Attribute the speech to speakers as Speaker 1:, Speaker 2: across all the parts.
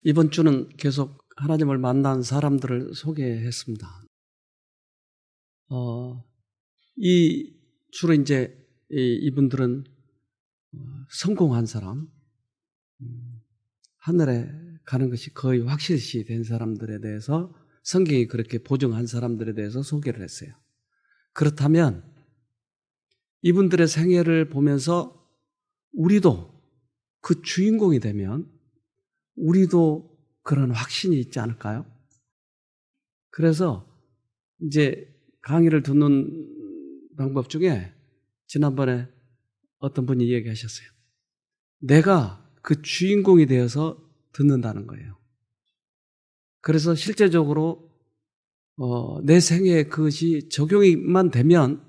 Speaker 1: 이번 주는 계속 하나님을 만난 사람들을 소개했습니다. 주로 이제 이분들은 성공한 사람, 하늘에 가는 것이 거의 확실시 된 사람들에 대해서 성경이 그렇게 보증한 사람들에 대해서 소개를 했어요. 그렇다면 이분들의 생애를 보면서 우리도 그 주인공이 되면 우리도 그런 확신이 있지 않을까요? 그래서 이제 강의를 듣는 방법 중에 지난번에 어떤 분이 얘기하셨어요. 내가 그 주인공이 되어서 듣는다는 거예요. 그래서 실제적으로 내 생애에 그것이 적용만 되면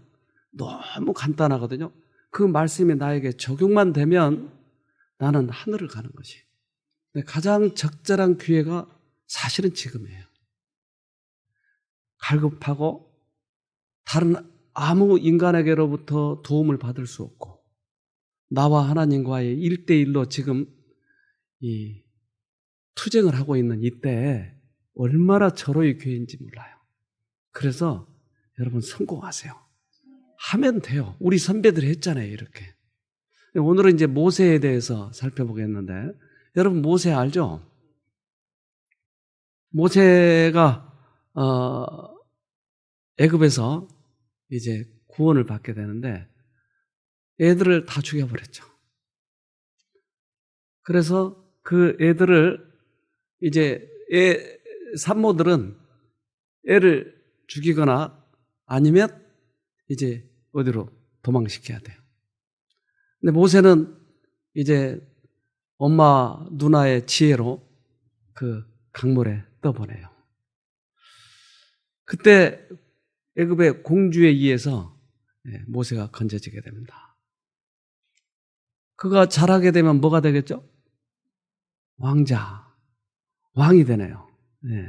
Speaker 1: 너무 간단하거든요. 그 말씀이 나에게 적용만 되면 나는 하늘을 가는 것이. 가장 적절한 기회가 사실은 지금이에요. 갈급하고 다른 아무 인간에게로부터 도움을 받을 수 없고 나와 하나님과의 1대1로 지금 이 투쟁을 하고 있는 이때에 얼마나 절호의 기회인지 몰라요. 그래서 여러분 성공하세요. 하면 돼요. 우리 선배들이 했잖아요, 이렇게. 오늘은 이제 모세에 대해서 살펴보겠는데, 여러분 모세 알죠? 모세가 애굽에서 이제 구원을 받게 되는데 애들을 다 죽여버렸죠. 그래서 그 애들을 이제 산모들은 애를 죽이거나 아니면 이제 어디로 도망시켜야 돼요. 근데 모세는 이제 엄마 누나의 지혜로 그 강물에 떠보내요. 그때 애굽의 공주에 의해서 모세가 건져지게 됩니다. 그가 자라게 되면 뭐가 되겠죠? 왕이 되네요. 네.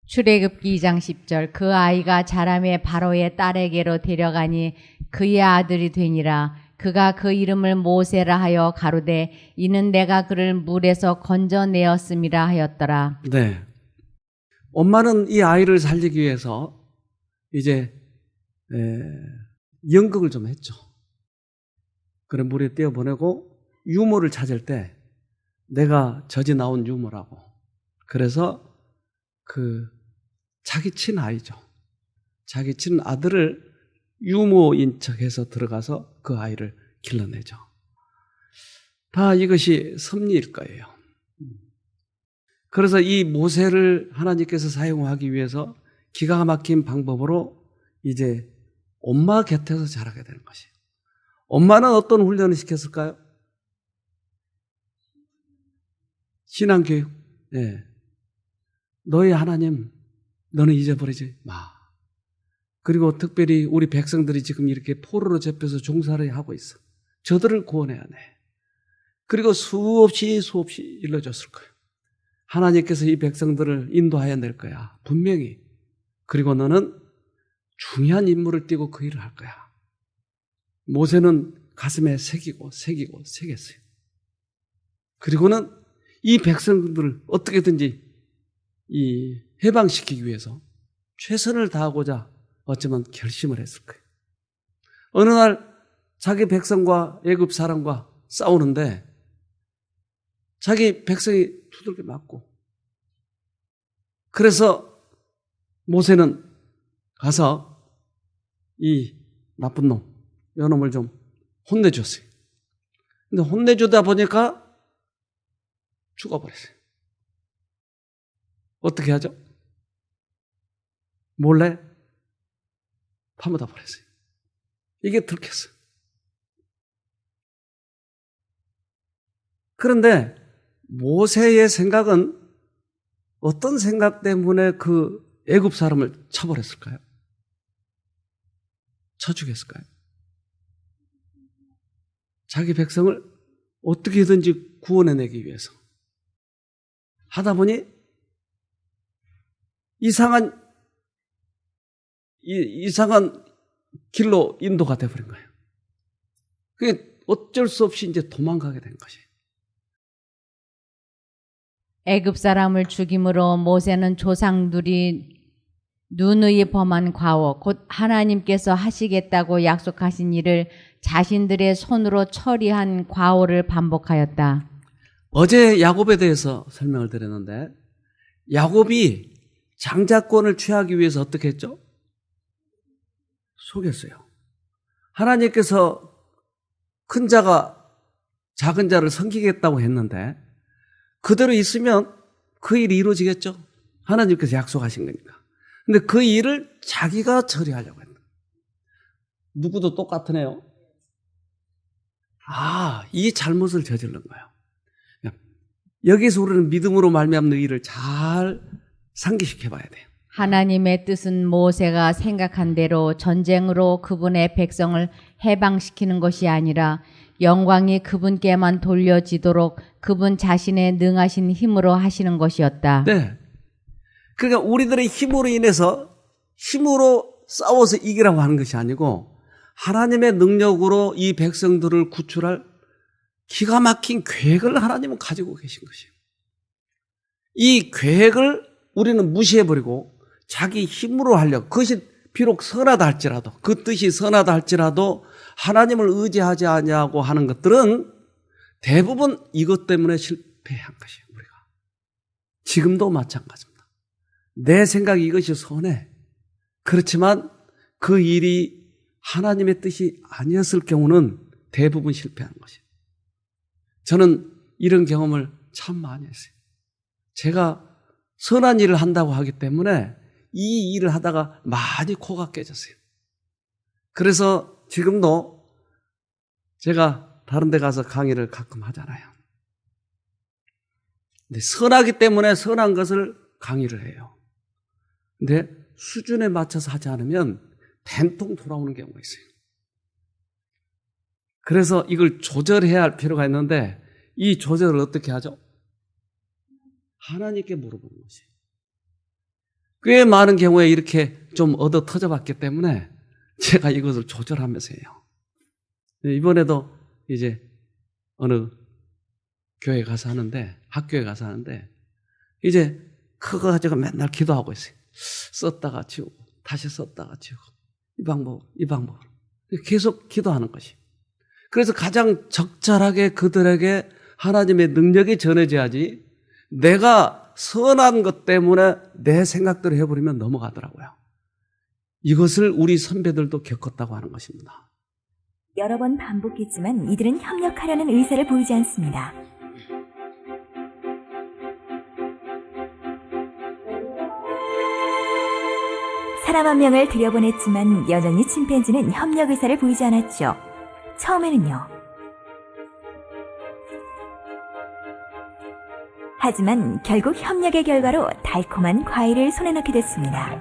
Speaker 2: 출애굽기 2장 10절 그 아이가 자라매 바로의 딸에게로 데려가니 그의 아들이 되니라. 그가 그 이름을 모세라 하여 가로되 이는 내가 그를 물에서 건져내었음이라 하였더라.
Speaker 1: 네. 엄마는 이 아이를 살리기 위해서 이제 연극을 좀 했죠. 그래 물에 띄어보내고 유모를 찾을 때 내가 젖이 나온 유모라고. 그래서 그 자기 친아이죠. 자기 친아들을 유모인 척해서 들어가서 그 아이를 길러내죠. 다 이것이 섭리일 거예요. 그래서 이 모세를 하나님께서 사용하기 위해서 기가 막힌 방법으로 이제 엄마 곁에서 자라게 되는 것이에요. 엄마는 어떤 훈련을 시켰을까요? 신앙교육. 네. 너희 하나님, 너는 잊어버리지 마. 그리고 특별히 우리 백성들이 지금 이렇게 포로로 잡혀서 종살이 하고 있어. 저들을 구원해야 돼. 그리고 수없이 일러줬을 거예요. 하나님께서 이 백성들을 인도해야 될 거야. 분명히. 그리고 너는 중요한 임무를 띠고 그 일을 할 거야. 모세는 가슴에 새겼어요. 그리고는 이 백성들을 어떻게든지 해방시키기 위해서 최선을 다하고자 어쩌면 결심을 했을 거예요. 어느 날 자기 백성과 애굽 사람과 싸우는데 자기 백성이 두들겨 맞고 그래서 모세는 가서 이 나쁜 놈, 요놈을 좀 혼내줬어요. 근데 혼내주다 보니까 죽어버렸어요. 어떻게 하죠? 몰래 파묻어 버렸어요. 이게 들켰어요. 그런데 모세의 생각은 어떤 생각 때문에 그 애굽 사람을 쳐버렸을까요? 쳐 죽였을까요? 자기 백성을 어떻게든지 구원해내기 위해서 하다 보니 이상한 길로 인도가 되어버린 거예요. 그게 어쩔 수 없이 이제 도망가게 된 것이에요.
Speaker 2: 애굽 사람을 죽임으로 모세는 조상들이 누누이 범한 과오 곧 하나님께서 하시겠다고 약속하신 일을 자신들의 손으로 처리한 과오를 반복하였다.
Speaker 1: 어제 야곱에 대해서 설명을 드렸는데 야곱이 장자권을 취하기 위해서 어떻게 했죠? 속였어요. 하나님께서 큰 자가 작은 자를 섬기겠다고 했는데 그대로 있으면 그 일이 이루어지겠죠? 하나님께서 약속하신 거니까. 근데 그 일을 자기가 처리하려고 했다. 누구도 똑같으네요. 이 잘못을 저지른 거예요. 여기서 우리는 믿음으로 말미암는 일을 잘 상기시켜 봐야 돼요.
Speaker 2: 하나님의 뜻은 모세가 생각한 대로 전쟁으로 그분의 백성을 해방시키는 것이 아니라 영광이 그분께만 돌려지도록 그분 자신의 능하신 힘으로 하시는 것이었다.
Speaker 1: 네. 그러니까 우리들의 힘으로 인해서 힘으로 싸워서 이기라고 하는 것이 아니고 하나님의 능력으로 이 백성들을 구출할 기가 막힌 계획을 하나님은 가지고 계신 것이에요. 이 계획을 우리는 무시해버리고 자기 힘으로 하려고, 그것이 비록 선하다 할지라도, 그 뜻이 선하다 할지라도 하나님을 의지하지 않냐고 하는 것들은 대부분 이것 때문에 실패한 것이에요. 우리가 지금도 마찬가지입니다. 내 생각이 이것이 선해. 그렇지만 그 일이 하나님의 뜻이 아니었을 경우는 대부분 실패하는 것이에요. 저는 이런 경험을 참 많이 했어요. 제가 선한 일을 한다고 하기 때문에 이 일을 하다가 많이 코가 깨졌어요. 그래서 지금도 제가 다른 데 가서 강의를 가끔 하잖아요. 근데 선하기 때문에 선한 것을 강의를 해요. 근데 수준에 맞춰서 하지 않으면 된통 돌아오는 경우가 있어요. 그래서 이걸 조절해야 할 필요가 있는데 이 조절을 어떻게 하죠? 하나님께 물어보는 것이. 꽤 많은 경우에 이렇게 좀 얻어 터져봤기 때문에 제가 이것을 조절하면서 해요. 이번에도 이제 어느 교회 가서 하는데, 학교에 가서 하는데, 이제 그거 가지고 맨날 기도하고 있어요. 썼다가 지우고, 다시 썼다가 지우고, 이 방법. 계속 기도하는 것이. 그래서 가장 적절하게 그들에게 하나님의 능력이 전해져야지 내가 선한 것 때문에 내 생각대로 해버리면 넘어가더라고요. 이것을 우리 선배들도 겪었다고 하는 것입니다.
Speaker 3: 여러 번 반복했지만 이들은 협력하려는 의사를 보이지 않습니다. 사람 한 명을 들여보냈지만 여전히 침팬지는 협력 의사를 보이지 않았죠. 처음에는요. 하지만 결국 협력의 결과로 달콤한 과일을 손에 넣게 됐습니다.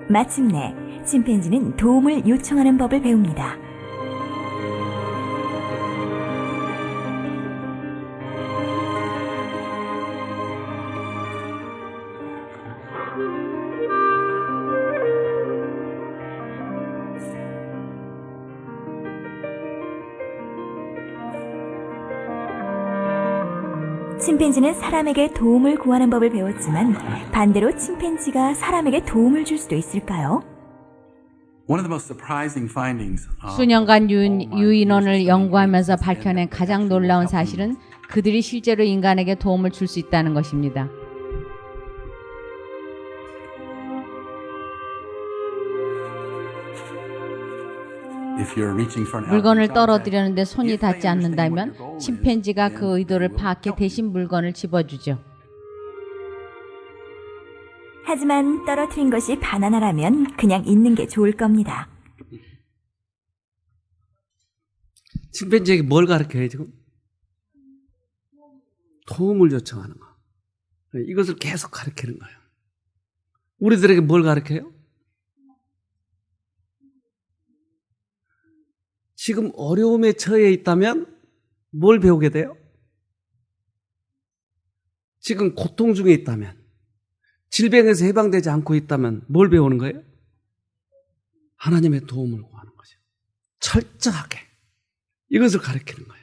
Speaker 3: 마침내 침팬지는 도움을 요청하는 법을 배웁니다. 침팬지는 사람에게 도움을 구하는 법을 배웠지만 반대로 침팬지가 사람에게 도움을 줄 수도 있을까요?
Speaker 2: 수년간 유인원을 연구하면서 밝혀낸 가장 놀라운 사실은 그들이 실제로 인간에게 도움을 줄 수 있다는 것입니다. 물건을 떨어뜨리는데 손이 닿지 않는다면 침팬지가 그 의도를 파악해 대신 물건을 집어주죠.
Speaker 3: 하지만 떨어뜨린 것이 바나나라면 그냥 있는 게 좋을 겁니다.
Speaker 1: 침팬지에게 뭘 가르쳐요, 지금? 도움을 요청하는 거. 이것을 계속 가르치는 거예요. 우리들에게 뭘 가르쳐요? 지금 어려움에 처해 있다면 뭘 배우게 돼요? 지금 고통 중에 있다면, 질병에서 해방되지 않고 있다면 뭘 배우는 거예요? 하나님의 도움을 구하는 거죠. 철저하게 이것을 가르치는 거예요.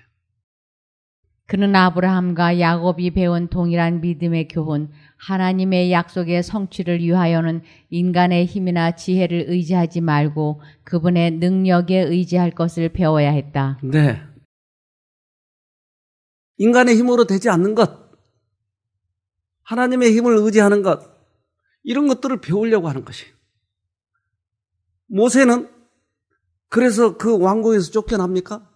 Speaker 2: 그는 아브라함과 야곱이 배운 동일한 믿음의 교훈, 하나님의 약속의 성취를 위하여는 인간의 힘이나 지혜를 의지하지 말고 그분의 능력에 의지할 것을 배워야 했다.
Speaker 1: 네. 인간의 힘으로 되지 않는 것, 하나님의 힘을 의지하는 것, 이런 것들을 배우려고 하는 것이에요. 모세는 그래서 그 왕궁에서 쫓겨납니까?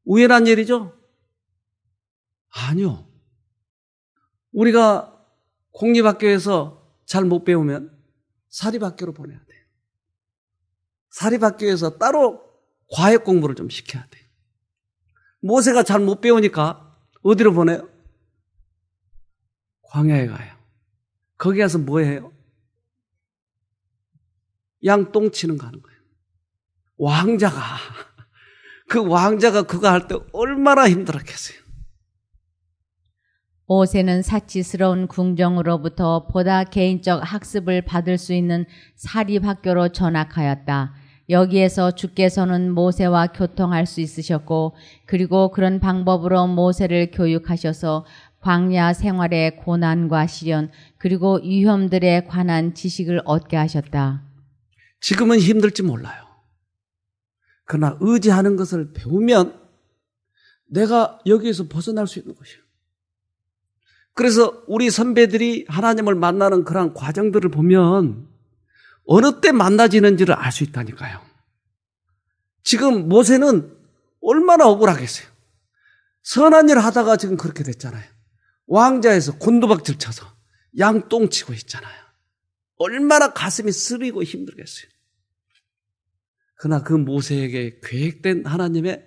Speaker 1: 우연한 일이죠? 아니요. 우리가 공립학교에서 잘 못 배우면 사립학교로 보내야 돼요. 사립학교에서 따로 과외 공부를 좀 시켜야 돼요. 모세가 잘 못 배우니까 어디로 보내요? 광야에 가요. 거기 가서 뭐 해요? 양 똥 치는 거 하는 거예요. 그 왕자가 그거 할 때 얼마나 힘들었겠어요.
Speaker 2: 모세는 사치스러운 궁정으로부터 보다 개인적 학습을 받을 수 있는 사립학교로 전학하였다. 여기에서 주께서는 모세와 교통할 수 있으셨고 그리고 그런 방법으로 모세를 교육하셔서 광야 생활의 고난과 시련 그리고 위험들에 관한 지식을 얻게 하셨다.
Speaker 1: 지금은 힘들지 몰라요. 그러나 의지하는 것을 배우면 내가 여기에서 벗어날 수 있는 것이에요. 그래서 우리 선배들이 하나님을 만나는 그런 과정들을 보면 어느 때 만나지는지를 알 수 있다니까요. 지금 모세는 얼마나 억울하겠어요. 선한 일 하다가 지금 그렇게 됐잖아요. 왕자에서 곤두박질 쳐서 양똥 치고 있잖아요. 얼마나 가슴이 쓰리고 힘들겠어요. 그러나 그 모세에게 계획된 하나님의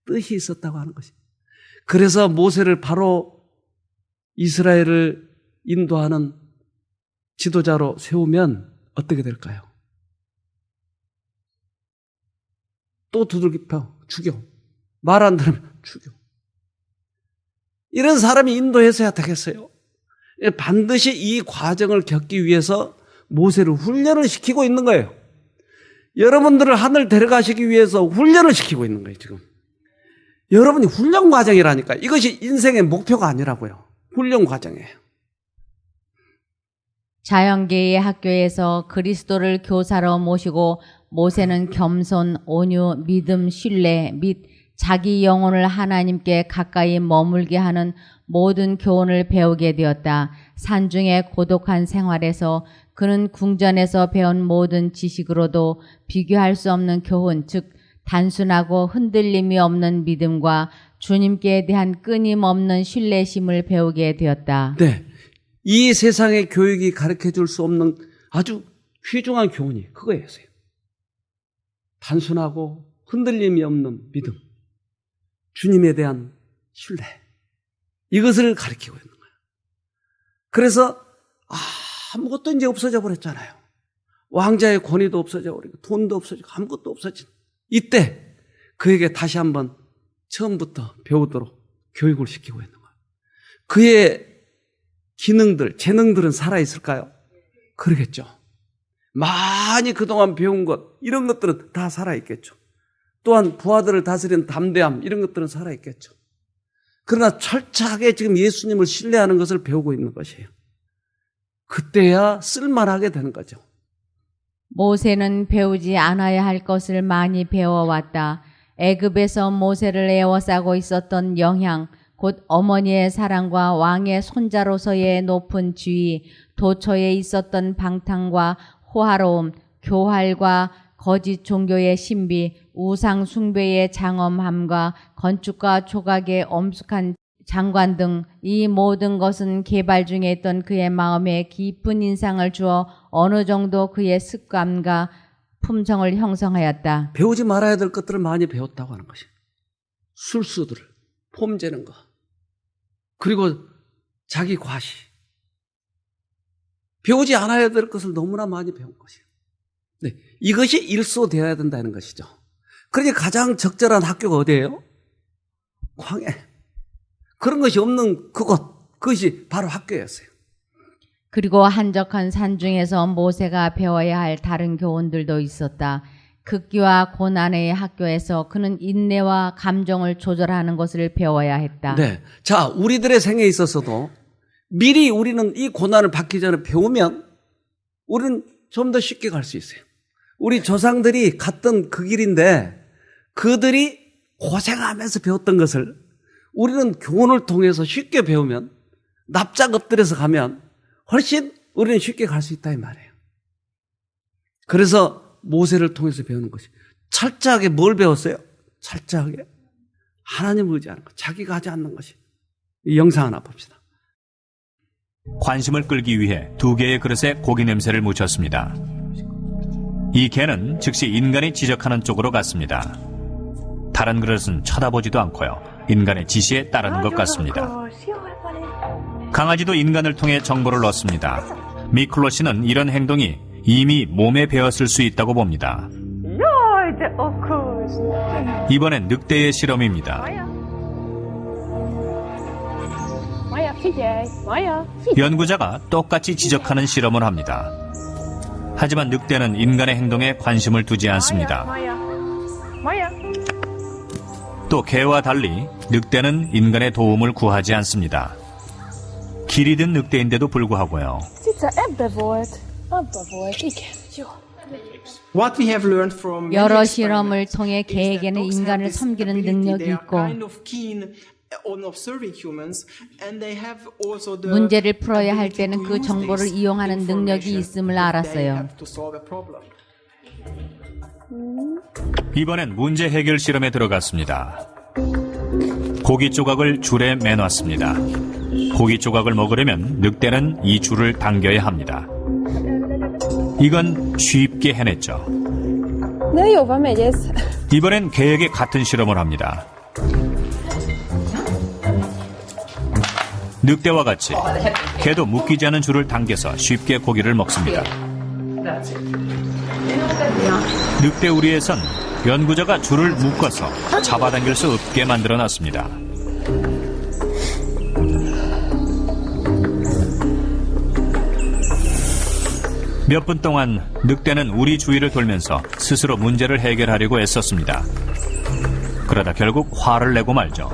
Speaker 1: 뜻이 있었다고 하는 것입니다. 그래서 모세를 바로 이스라엘을 인도하는 지도자로 세우면 어떻게 될까요? 또 두들겨 펴, 죽여. 말 안 들으면 죽여. 이런 사람이 인도해서야 되겠어요? 반드시 이 과정을 겪기 위해서 모세를 훈련을 시키고 있는 거예요. 여러분들을 하늘 데려가시기 위해서 훈련을 시키고 있는 거예요, 지금. 여러분이 훈련 과정이라니까. 이것이 인생의 목표가 아니라고요. 훈련 과정이에요.
Speaker 2: 자연계의 학교에서 그리스도를 교사로 모시고 모세는 겸손, 온유, 믿음, 신뢰 및 자기 영혼을 하나님께 가까이 머물게 하는 모든 교훈을 배우게 되었다. 산중의 고독한 생활에서 그는 궁전에서 배운 모든 지식으로도 비교할 수 없는 교훈, 즉 단순하고 흔들림이 없는 믿음과 주님께 대한 끊임없는 신뢰심을 배우게 되었다.
Speaker 1: 네, 이 세상의 교육이 가르쳐줄 수 없는 아주 귀중한 교훈이 그거예요. 단순하고 흔들림이 없는 믿음, 주님에 대한 신뢰, 이것을 가르치고 있는 거예요. 그래서 아무것도 이제 없어져 버렸잖아요. 왕자의 권위도 없어져 버리고 돈도 없어지고 아무것도 없어진 이때 그에게 다시 한번 처음부터 배우도록 교육을 시키고 있는 거예요. 그의 기능들, 재능들은 살아있을까요? 그러겠죠. 많이 그동안 배운 것, 이런 것들은 다 살아있겠죠. 또한 부하들을 다스리는 담대함, 이런 것들은 살아있겠죠. 그러나 철저하게 지금 예수님을 신뢰하는 것을 배우고 있는 것이에요. 그때야 쓸만하게 되는 거죠.
Speaker 2: 모세는 배우지 않아야 할 것을 많이 배워왔다. 애굽에서 모세를 에워싸고 있었던 영향, 곧 어머니의 사랑과 왕의 손자로서의 높은 지위, 도처에 있었던 방탕과 호화로움, 교활과 거짓 종교의 신비, 우상 숭배의 장엄함과 건축과 조각의 엄숙한 장관 등 이 모든 것은 개발 중에 있던 그의 마음에 깊은 인상을 주어 어느 정도 그의 습관과 품성을 형성하였다.
Speaker 1: 배우지 말아야 될 것들을 많이 배웠다고 하는 것이에요. 술수들을, 폼 재는 거, 그리고 자기 과시. 배우지 않아야 될 것을 너무나 많이 배운 것이에요. 네, 이것이 일소되어야 된다는 것이죠. 그러니 가장 적절한 학교가 어디예요? 광야. 그런 것이 없는 그곳, 그것이 바로 학교였어요.
Speaker 2: 그리고 한적한 산 중에서 모세가 배워야 할 다른 교훈들도 있었다. 극기와 고난의 학교에서 그는 인내와 감정을 조절하는 것을 배워야 했다.
Speaker 1: 네. 자, 우리들의 생에 있어서도 미리 우리는 이 고난을 받기 전에 배우면 우리는 좀 더 쉽게 갈 수 있어요. 우리 조상들이 갔던 그 길인데 그들이 고생하면서 배웠던 것을 우리는 교훈을 통해서 쉽게 배우면 납작 엎드려서 가면 훨씬 우리는 쉽게 갈 수 있다 이 말이에요. 그래서 모세를 통해서 배우는 것이 철저하게 뭘 배웠어요? 철저하게 하나님을 의지하는 것, 자기가 하지 않는 것이. 이 영상 하나 봅시다.
Speaker 4: 관심을 끌기 위해 2개의 그릇에 고기 냄새를 묻혔습니다. 이 개는 즉시 인간이 지적하는 쪽으로 갔습니다. 다른 그릇은 쳐다보지도 않고요. 인간의 지시에 따르는 것 같습니다. 강아지도 인간을 통해 정보를 얻습니다. 미클로 씨는 이런 행동이 이미 몸에 배었을 수 있다고 봅니다. 이번엔 늑대의 실험입니다. 연구자가 똑같이 지적하는 실험을 합니다. 하지만 늑대는 인간의 행동에 관심을 두지 않습니다. 또 개와 달리 늑대는 인간의 도움을 구하지 않습니다. 길이 든 늑대인데도 불구하고요.
Speaker 2: 여러 실험을 통해 개에게는 인간을 섬기는 능력이 있고 문제를 풀어야 할 때는 그 정보를 이용하는 능력이 있음을 알았어요.
Speaker 4: 이번엔 문제 해결 실험에 들어갔습니다. 고기 조각을 줄에 매놨습니다. 고기 조각을 먹으려면 늑대는 이 줄을 당겨야 합니다. 이건 쉽게 해냈죠. 이번엔 개에게 같은 실험을 합니다. 늑대와 같이 개도 묶이지 않은 줄을 당겨서 쉽게 고기를 먹습니다. 늑대 우리에선 연구자가 줄을 묶어서 잡아당길 수 없게 만들어놨습니다. 몇 분 동안 늑대는 우리 주위를 돌면서 스스로 문제를 해결하려고 애썼습니다. 그러다 결국 화를 내고 말죠.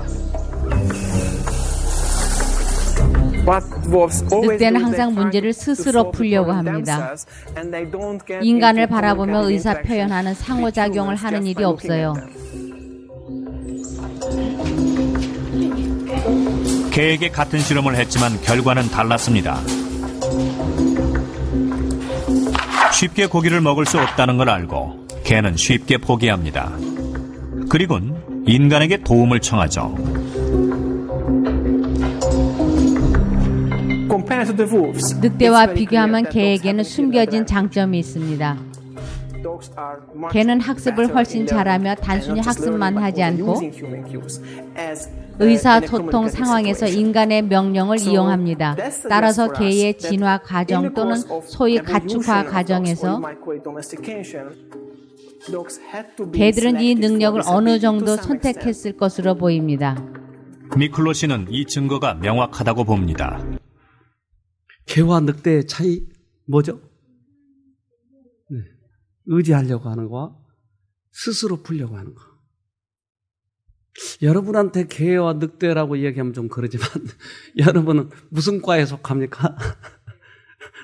Speaker 2: 늑대는 항상 문제를 스스로 풀려고 합니다. 인간을 바라보며 의사 표현하는 상호작용을 하는 일이 없어요.
Speaker 4: 개에게 같은 실험을 했지만 결과는 달랐습니다. 쉽게 고기를 먹을 수 없다는 걸 알고 개는 쉽게 포기합니다. 그리고는 인간에게 도움을 청하죠.
Speaker 2: 늑대와 비교하면 개에게는 숨겨진 장점이 있습니다. 개는 학습을 훨씬 잘하며 단순히 학습만 하지 않고 의사소통 상황에서 인간의 명령을 이용합니다. 따라서 개의 진화 과정 또는 소위 가축화 과정에서 개들은 이 능력을 어느 정도 선택했을 것으로 보입니다.
Speaker 4: 미클로 씨는 이 증거가 명확하다고 봅니다.
Speaker 1: 개와 늑대의 차이 뭐죠? 네. 의지하려고 하는 거와 스스로 풀려고 하는 거. 여러분한테 개와 늑대라고 이야기하면 좀 그러지만 여러분은 무슨 과에 속합니까?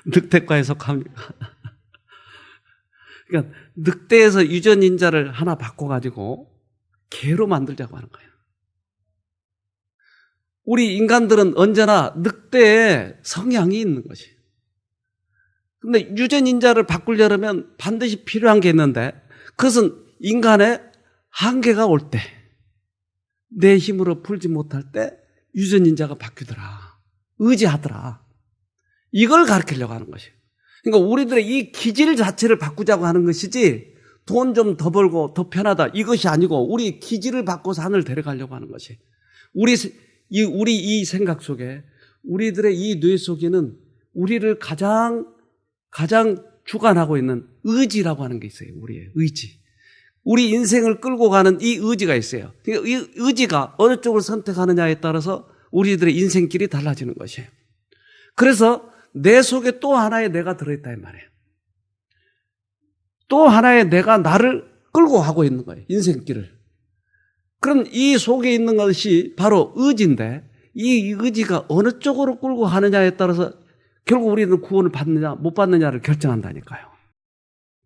Speaker 1: 늑대과에 속합니까? 그러니까 늑대에서 유전인자를 하나 바꿔가지고 개로 만들자고 하는 거예요. 우리 인간들은 언제나 늑대의 성향이 있는 것이. 근데 유전인자를 바꾸려면 반드시 필요한 게 있는데 그것은 인간의 한계가 올 때, 내 힘으로 풀지 못할 때 유전인자가 바뀌더라. 의지하더라. 이걸 가르치려고 하는 것이에요. 그러니까 우리들의 이 기질 자체를 바꾸자고 하는 것이지 돈 좀 더 벌고 더 편하다 이것이 아니고 우리 기질을 바꿔서 하늘을 데려가려고 하는 것이. 우리 이 생각 속에 우리들의 이 뇌 속에는 우리를 가장 주관하고 있는 의지라고 하는 게 있어요. 우리의 의지. 우리 인생을 끌고 가는 이 의지가 있어요. 그러니까 이 의지가 어느 쪽을 선택하느냐에 따라서 우리들의 인생길이 달라지는 것이에요. 그래서 내 속에 또 하나의 내가 들어있다 이 말이에요. 또 하나의 내가 나를 끌고 가고 있는 거예요. 인생길을. 그럼 이 속에 있는 것이 바로 의지인데 이 의지가 어느 쪽으로 끌고 가느냐에 따라서 결국 우리는 구원을 받느냐 못 받느냐를 결정한다니까요.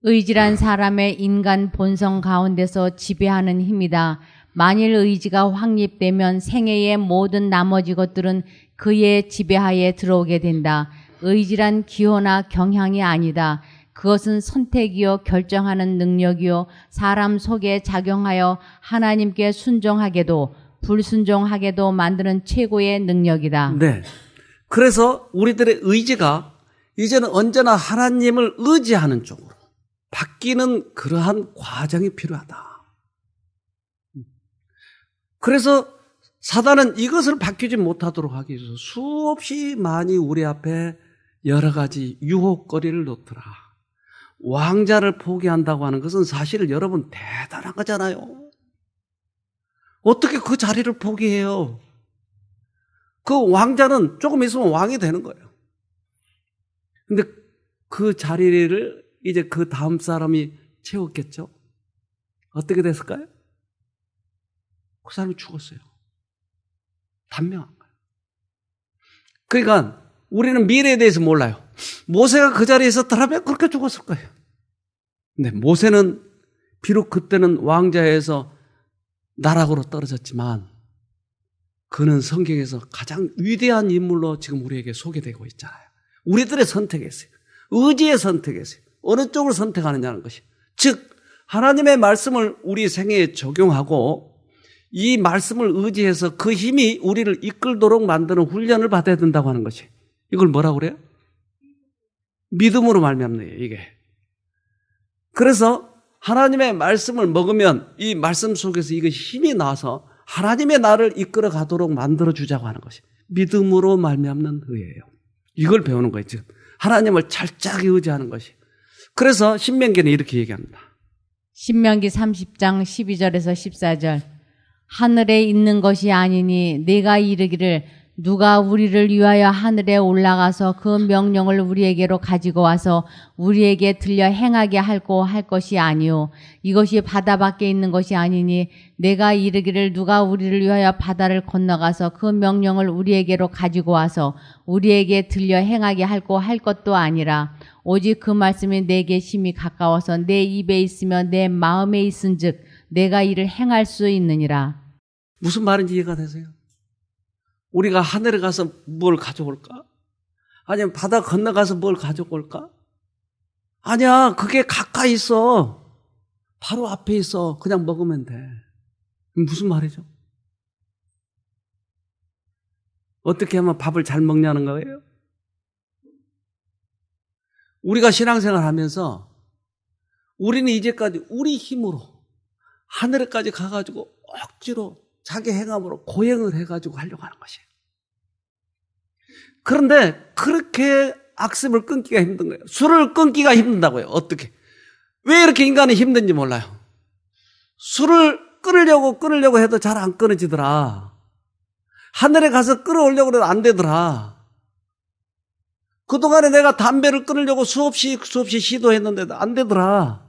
Speaker 2: 의지란 사람의 인간 본성 가운데서 지배하는 힘이다. 만일 의지가 확립되면 생애의 모든 나머지 것들은 그의 지배하에 들어오게 된다. 의지란 기호나 경향이 아니다. 그것은 선택이요 결정하는 능력이요 사람 속에 작용하여 하나님께 순종하게도 불순종하게도 만드는 최고의 능력이다.
Speaker 1: 네. 그래서 우리들의 의지가 이제는 언제나 하나님을 의지하는 쪽으로 바뀌는 그러한 과정이 필요하다. 그래서 사단은 이것을 바뀌지 못하도록 하기 위해서 수없이 많이 우리 앞에 여러 가지 유혹거리를 놓더라. 왕자를 포기한다고 하는 것은 사실 여러분 대단한 거잖아요. 어떻게 그 자리를 포기해요? 그 왕자는 조금 있으면 왕이 되는 거예요. 근데 그 자리를 이제 그 다음 사람이 채웠겠죠? 어떻게 됐을까요? 그 사람이 죽었어요. 단명한 거예요. 그러니까 우리는 미래에 대해서 몰라요. 모세가 그 자리에 있었더라면 그렇게 죽었을 거예요. 근데 모세는 비록 그때는 왕자에서 나락으로 떨어졌지만 그는 성경에서 가장 위대한 인물로 지금 우리에게 소개되고 있잖아요. 우리들의 선택이었어요. 의지의 선택이었어요. 어느 쪽을 선택하느냐는 것이. 즉 하나님의 말씀을 우리 생애에 적용하고 이 말씀을 의지해서 그 힘이 우리를 이끌도록 만드는 훈련을 받아야 된다고 하는 것이. 이걸 뭐라고 그래요? 믿음으로 말미암는 이게. 그래서 하나님의 말씀을 먹으면 이 말씀 속에서 이거 힘이 나서 하나님의 나를 이끌어 가도록 만들어 주자고 하는 것이 믿음으로 말미암는 의예요. 이걸 배우는 거예요. 지금 하나님을 철저하게 의지하는 것이. 그래서 신명기는 이렇게 얘기합니다.
Speaker 2: 신명기 30장 12절에서 14절. 하늘에 있는 것이 아니니 내가 이르기를 누가 우리를 위하여 하늘에 올라가서 그 명령을 우리에게로 가지고 와서 우리에게 들려 행하게 할고 할 것이 아니요 이것이 바다 밖에 있는 것이 아니니 내가 이르기를 누가 우리를 위하여 바다를 건너가서 그 명령을 우리에게로 가지고 와서 우리에게 들려 행하게 할고 할 것도 아니라 오직 그 말씀이 내게 심히 가까워서 내 입에 있으며 내 마음에 있은즉 내가 이를 행할 수 있느니라.
Speaker 1: 무슨 말인지 이해가 되세요? 우리가 하늘에 가서 뭘 가져올까? 아니면 바다 건너가서 뭘 가져올까? 아니야, 그게 가까이 있어. 바로 앞에 있어. 그냥 먹으면 돼. 무슨 말이죠? 어떻게 하면 밥을 잘 먹냐는 거예요? 우리가 신앙생활 하면서 우리는 이제까지 우리 힘으로 하늘에까지 가가지고 억지로 자기 행함으로 고행을 해가지고 하려고 하는 것이에요. 그런데 그렇게 악습을 끊기가 힘든 거예요. 술을 끊기가 힘든다고요. 어떻게? 왜 이렇게 인간이 힘든지 몰라요. 술을 끊으려고 해도 잘 안 끊어지더라. 하늘에 가서 끌어오려고 해도 안 되더라. 그동안에 내가 담배를 끊으려고 수없이 시도했는데도 안 되더라.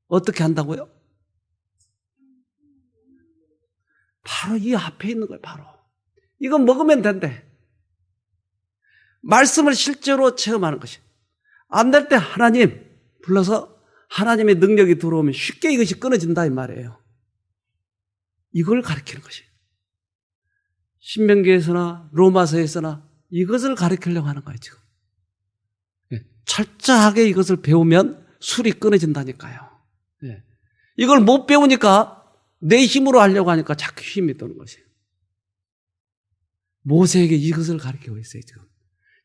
Speaker 1: 어떻게 한다고요? 바로 이 앞에 있는 거예요. 바로 이거 먹으면 된대. 말씀을 실제로 체험하는 것이. 안 될 때 하나님 불러서 하나님의 능력이 들어오면 쉽게 이것이 끊어진다 이 말이에요. 이걸 가르치는 것이. 신명기에서나 로마서에서나 이것을 가르치려고 하는 거예요. 지금 철저하게 이것을 배우면 술이 끊어진다니까요. 이걸 못 배우니까 내 힘으로 하려고 하니까 자꾸 힘이 드는 것이에요. 모세에게 이것을 가르치고 있어요. 지금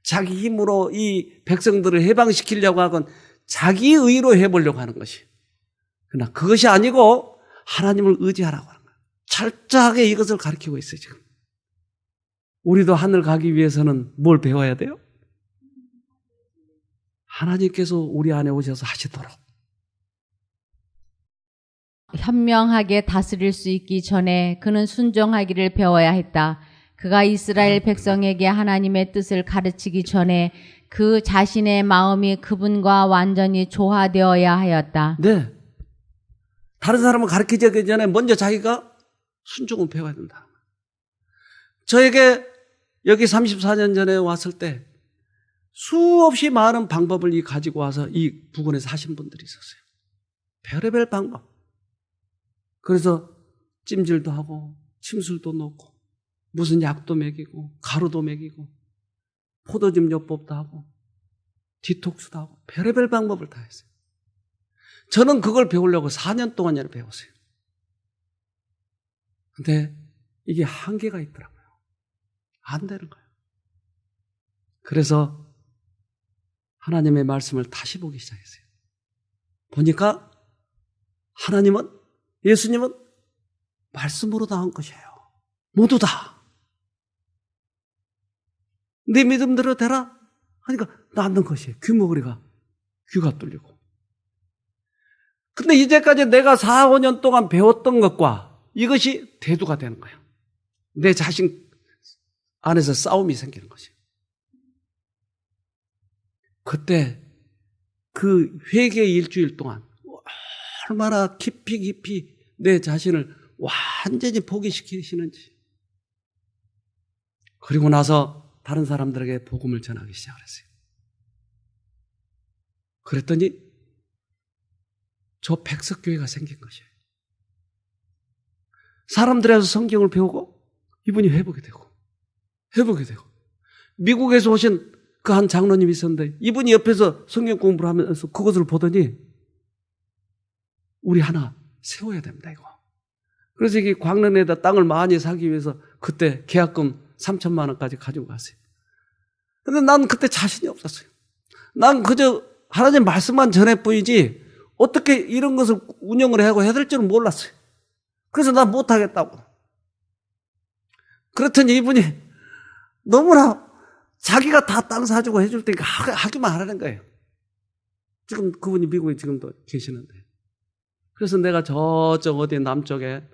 Speaker 1: 자기 힘으로 이 백성들을 해방시키려고 하건 자기 의로 해보려고 하는 것이. 그러나 그것이 아니고 하나님을 의지하라고 하는 거예요. 철저하게 이것을 가르치고 있어요. 지금 우리도 하늘 가기 위해서는 뭘 배워야 돼요? 하나님께서 우리 안에 오셔서 하시도록.
Speaker 2: 현명하게 다스릴 수 있기 전에 그는 순종하기를 배워야 했다. 그가 이스라엘 백성에게 하나님의 뜻을 가르치기 전에 그 자신의 마음이 그분과 완전히 조화되어야 하였다.
Speaker 1: 네. 다른 사람을 가르치기 전에 먼저 자기가 순종을 배워야 된다. 저에게 여기 34년 전에 왔을 때 수없이 많은 방법을 가지고 와서 이 부근에 사신 분들이 있었어요. 별의별 방법. 그래서 찜질도 하고 침술도 놓고 무슨 약도 먹이고 가루도 먹이고 포도즙 요법도 하고 디톡스도 하고 별의별 방법을 다 했어요. 저는 그걸 배우려고 4년 동안이나 배웠어요. 근데 이게 한계가 있더라고요. 안 되는 거예요. 그래서 하나님의 말씀을 다시 보기 시작했어요. 보니까 하나님은, 예수님은 말씀으로 나온 것이에요. 모두 다. 네 믿음대로 되라 하니까 낳는 것이에요. 귀머거리가, 귀가 뚫리고. 근데 이제까지 내가 4, 5년 동안 배웠던 것과 이것이 대두가 되는 거예요. 내 자신 안에서 싸움이 생기는 것이에요. 그때 그 회개 일주일 동안 얼마나 깊이 내 자신을 완전히 포기시키시는지. 그리고 나서 다른 사람들에게 복음을 전하기 시작했어요. 그랬더니 저 백석교회가 생긴 것이에요. 사람들에서 성경을 배우고 이분이 회복이 되고 미국에서 오신 그 한 장로님이 있었는데 이분이 옆에서 성경 공부를 하면서 그것을 보더니 우리 하나 세워야 됩니다 이거. 그래서 이 광릉에다 땅을 많이 사기 위해서 그때 계약금 3천만 원까지 가지고 갔어요. 근데 난 그때 자신이 없었어요. 난 그저 하나님 말씀만 전해뿐이지 어떻게 이런 것을 운영을 하고 해야 될 줄은 몰랐어요. 그래서 난 못하겠다고. 그랬더니 이분이 너무나 자기가 다 땅 사주고 해줄 테니까 하기만 하라는 거예요. 지금 그분이 미국에 지금도 계시는데. 그래서 내가 저쪽 어디 남쪽에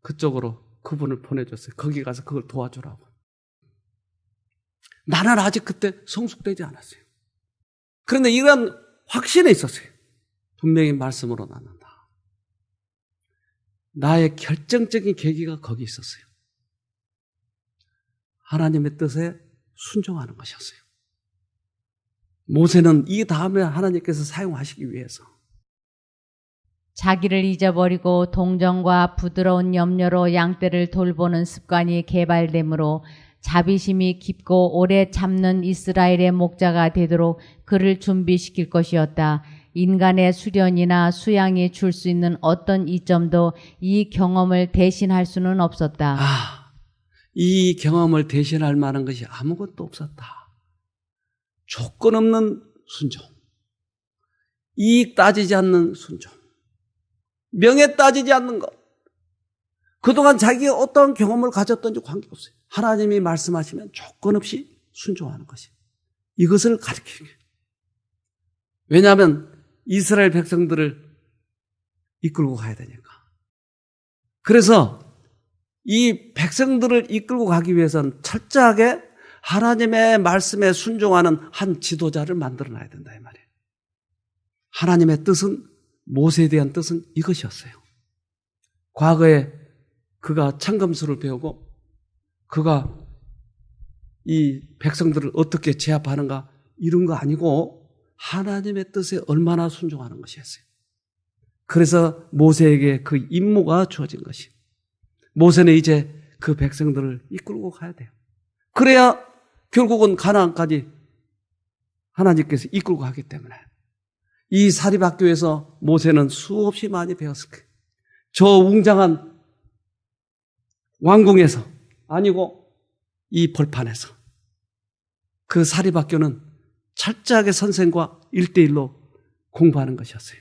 Speaker 1: 그쪽으로 그분을 보내줬어요. 거기 가서 그걸 도와주라고. 나는 아직 그때 성숙되지 않았어요. 그런데 이런 확신이 있었어요. 분명히 말씀으로 낳는다. 나의 결정적인 계기가 거기 있었어요. 하나님의 뜻에 순종하는 것이었어요. 모세는 이 다음에 하나님께서 사용하시기 위해서
Speaker 2: 자기를 잊어버리고 동정과 부드러운 염려로 양떼를 돌보는 습관이 개발되므로 자비심이 깊고 오래 참는 이스라엘의 목자가 되도록 그를 준비시킬 것이었다. 인간의 수련이나 수양이 줄 수 있는 어떤 이점도 이 경험을 대신할 수는 없었다.
Speaker 1: 이 경험을 대신할 만한 것이 아무것도 없었다. 조건 없는 순종, 이익 따지지 않는 순종, 명예 따지지 않는 것. 그동안 자기가 어떤 경험을 가졌던지 관계없어요. 하나님이 말씀하시면 조건 없이 순종하는 것이 이것을 가르치는 거예요. 왜냐하면 이스라엘 백성들을 이끌고 가야 되니까. 그래서 이 백성들을 이끌고 가기 위해서는 철저하게 하나님의 말씀에 순종하는 한 지도자를 만들어놔야 된다 이 말이에요. 하나님의 뜻은, 모세에 대한 뜻은 이것이었어요. 과거에 그가 창검수를 배우고 그가 이 백성들을 어떻게 제압하는가 이런 거 아니고 하나님의 뜻에 얼마나 순종하는 것이었어요. 그래서 모세에게 그 임무가 주어진 것이, 모세는 이제 그 백성들을 이끌고 가야 돼요. 그래야 결국은 가나안까지 하나님께서 이끌고 가기 때문에 이 사립학교에서 모세는 수없이 많이 배웠을 거예요. 저 웅장한 왕궁에서 아니고 이 벌판에서 그 사립학교는 철저하게 선생과 1대1로 공부하는 것이었어요.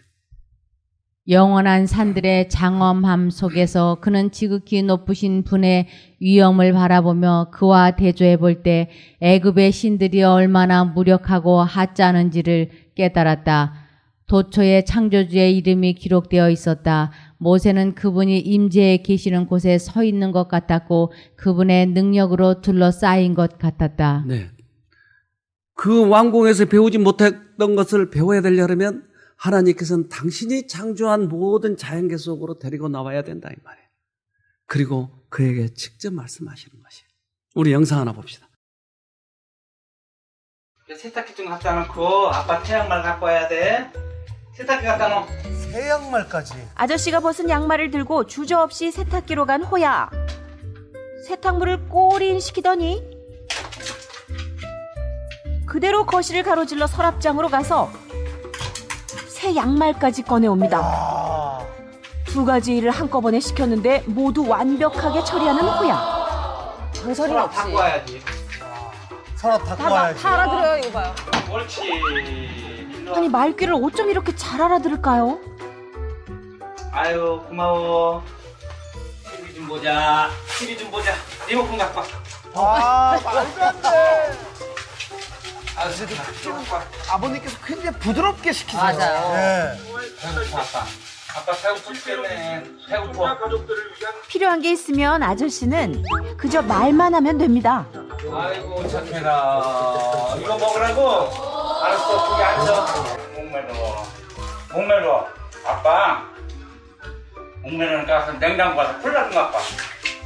Speaker 2: 영원한 산들의 장엄함 속에서 그는 지극히 높으신 분의 위엄을 바라보며 그와 대조해 볼 때 애굽의 신들이 얼마나 무력하고 하찮은지를 깨달았다. 도초의 창조주의 이름이 기록되어 있었다. 모세는 그분이 임재해 계시는 곳에 서 있는 것 같았고 그분의 능력으로 둘러싸인 것 같았다.
Speaker 1: 네. 그 왕궁에서 배우지 못했던 것을 배워야 되려면 하나님께서는 당신이 창조한 모든 자연계 속으로 데리고 나와야 된다 이 말이에요. 그리고 그에게 직접 말씀하시는 것이에요. 우리 영상 하나 봅시다.
Speaker 5: 세탁기 좀 갖다 놓고 아빠 태양말 갖고 와야 돼. 세탁기 갖다 놓어.
Speaker 6: 새 양말까지.
Speaker 3: 아저씨가 벗은 양말을 들고 주저없이 세탁기로 간 호야. 세탁물을 꼬린 시키더니 그대로 거실을 가로질러 서랍장으로 가서 새 양말까지 꺼내옵니다.
Speaker 6: 아,
Speaker 3: 두 가지 일을 한꺼번에 시켰는데 모두 완벽하게 처리하는 호야.
Speaker 7: 망설임
Speaker 5: 서랍
Speaker 7: 없이.
Speaker 5: 갖고 와야지.
Speaker 6: 서랍 닫고 와야지.
Speaker 7: 다 알아들어요, 이거 봐요.
Speaker 5: 옳지. 일로 와.
Speaker 3: 아니 말귀를 어쩜 이렇게 잘 알아들을까요?
Speaker 5: 아유 고마워. TV 좀 보자. TV 좀 보자. 리모컨 갖고 와.
Speaker 6: 아, 말도 안 돼.
Speaker 5: 아 진짜 갖고 와.
Speaker 6: 아버님께서 굉장히 부드럽게 시키세요.
Speaker 7: 맞아요.
Speaker 6: 네.
Speaker 5: 배고파 아빠. 아빠 배고파 죽겠네. 배고파.
Speaker 3: 필요한 게 있으면 아저씨는 그저 말만 하면 됩니다.
Speaker 5: 아이고 착해라. 이거 먹으라고? 알았어. 거기 앉아. 목말라. 아빠. 목말르니까 냉장고 가서 콜라 좀 갖고 와.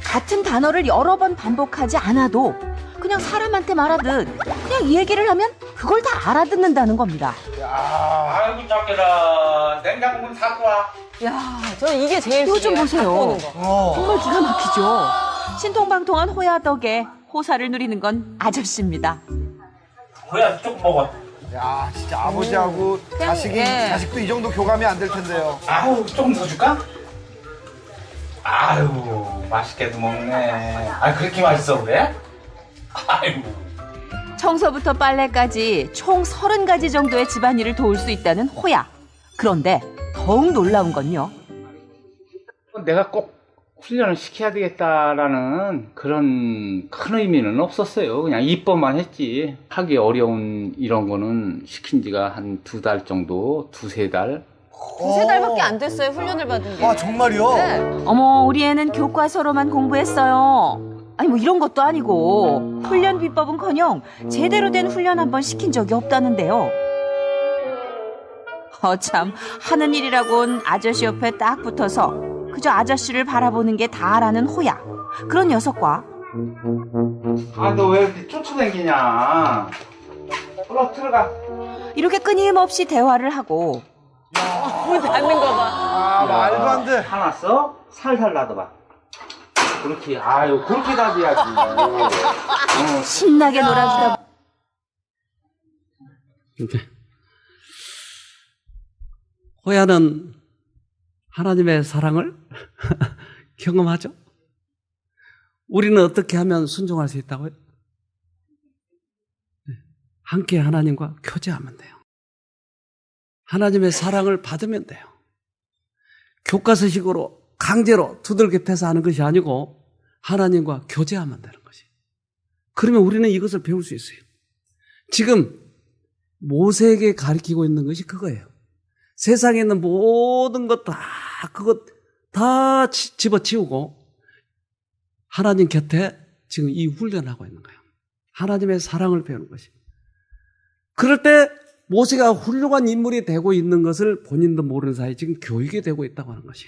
Speaker 3: 같은 단어를 여러 번 반복하지 않아도 그냥 사람한테 말하듯 그냥 이 얘기를 하면 그걸 다 알아듣는다는 겁니다.
Speaker 5: 아이고 착해라. 냉장고 문 닫고 와.
Speaker 7: 야, 저는 이게 제일
Speaker 3: 이거 좀
Speaker 7: 중요해요.
Speaker 3: 보세요.
Speaker 7: 갖고 오는 거.
Speaker 3: 정말 기가 막히죠. 신통방통한 호야 덕에 호사를 누리는 건 아저씨입니다.
Speaker 5: 호야 조금 먹어.
Speaker 6: 야, 진짜 아버지하고 자식도 이 정도 교감이 안 될 텐데요.
Speaker 5: 아우 조금 더 줄까? 아유 맛있게도 먹네. 아 그렇게 맛있어 그래? 아이고.
Speaker 3: 청소부터 빨래까지 총 30가지 정도의 집안일을 도울 수 있다는 호야. 그런데 더욱 놀라운 건요.
Speaker 5: 내가 꼭 훈련을 시켜야 되겠다라는 그런 큰 의미는 없었어요. 그냥 입법만 했지. 하기 어려운 이런 거는 시킨 지가 한 2달 정도, 2-3달.
Speaker 7: 두세 달밖에 안 됐어요, 훈련을 받은 게.
Speaker 6: 아, 정말요?
Speaker 7: 네.
Speaker 3: 어머, 우리 애는 교과서로만 공부했어요. 아니 뭐 이런 것도 아니고 훈련 비법은커녕 제대로 된 훈련 한번 시킨 적이 없다는데요. 참 하는 일이라곤 아저씨 옆에 딱 붙어서 그저 아저씨를 바라보는 게 다라는 호야. 그런 녀석과
Speaker 5: 아 너 왜 이렇게 쫓아다니냐? 들어가.
Speaker 3: 이렇게 끊임없이 대화를 하고
Speaker 7: 문 닫는 거 봐.
Speaker 6: 아, 말도 안 돼.
Speaker 5: 화났어? 살살 놔둬봐. 그렇게 아유 그렇게 놔둬야지.
Speaker 3: 신나게 놀아주다
Speaker 1: 호야는 하나님의 사랑을 경험하죠? 우리는 어떻게 하면 순종할 수 있다고요? 함께 하나님과 교제하면 돼요. 하나님의 사랑을 받으면 돼요. 교과서식으로 강제로 두들겨 패서 하는 것이 아니고 하나님과 교제하면 되는 것이. 그러면 우리는 이것을 배울 수 있어요. 지금 모세에게 가르치고 있는 것이 그거예요. 세상에 있는 모든 것 다 집어치우고 하나님 곁에 지금 이 훈련하고 있는 거예요. 하나님의 사랑을 배우는 것이. 그럴 때 모세가 훌륭한 인물이 되고 있는 것을 본인도 모르는 사이에 지금 교육이 되고 있다고 하는 것이.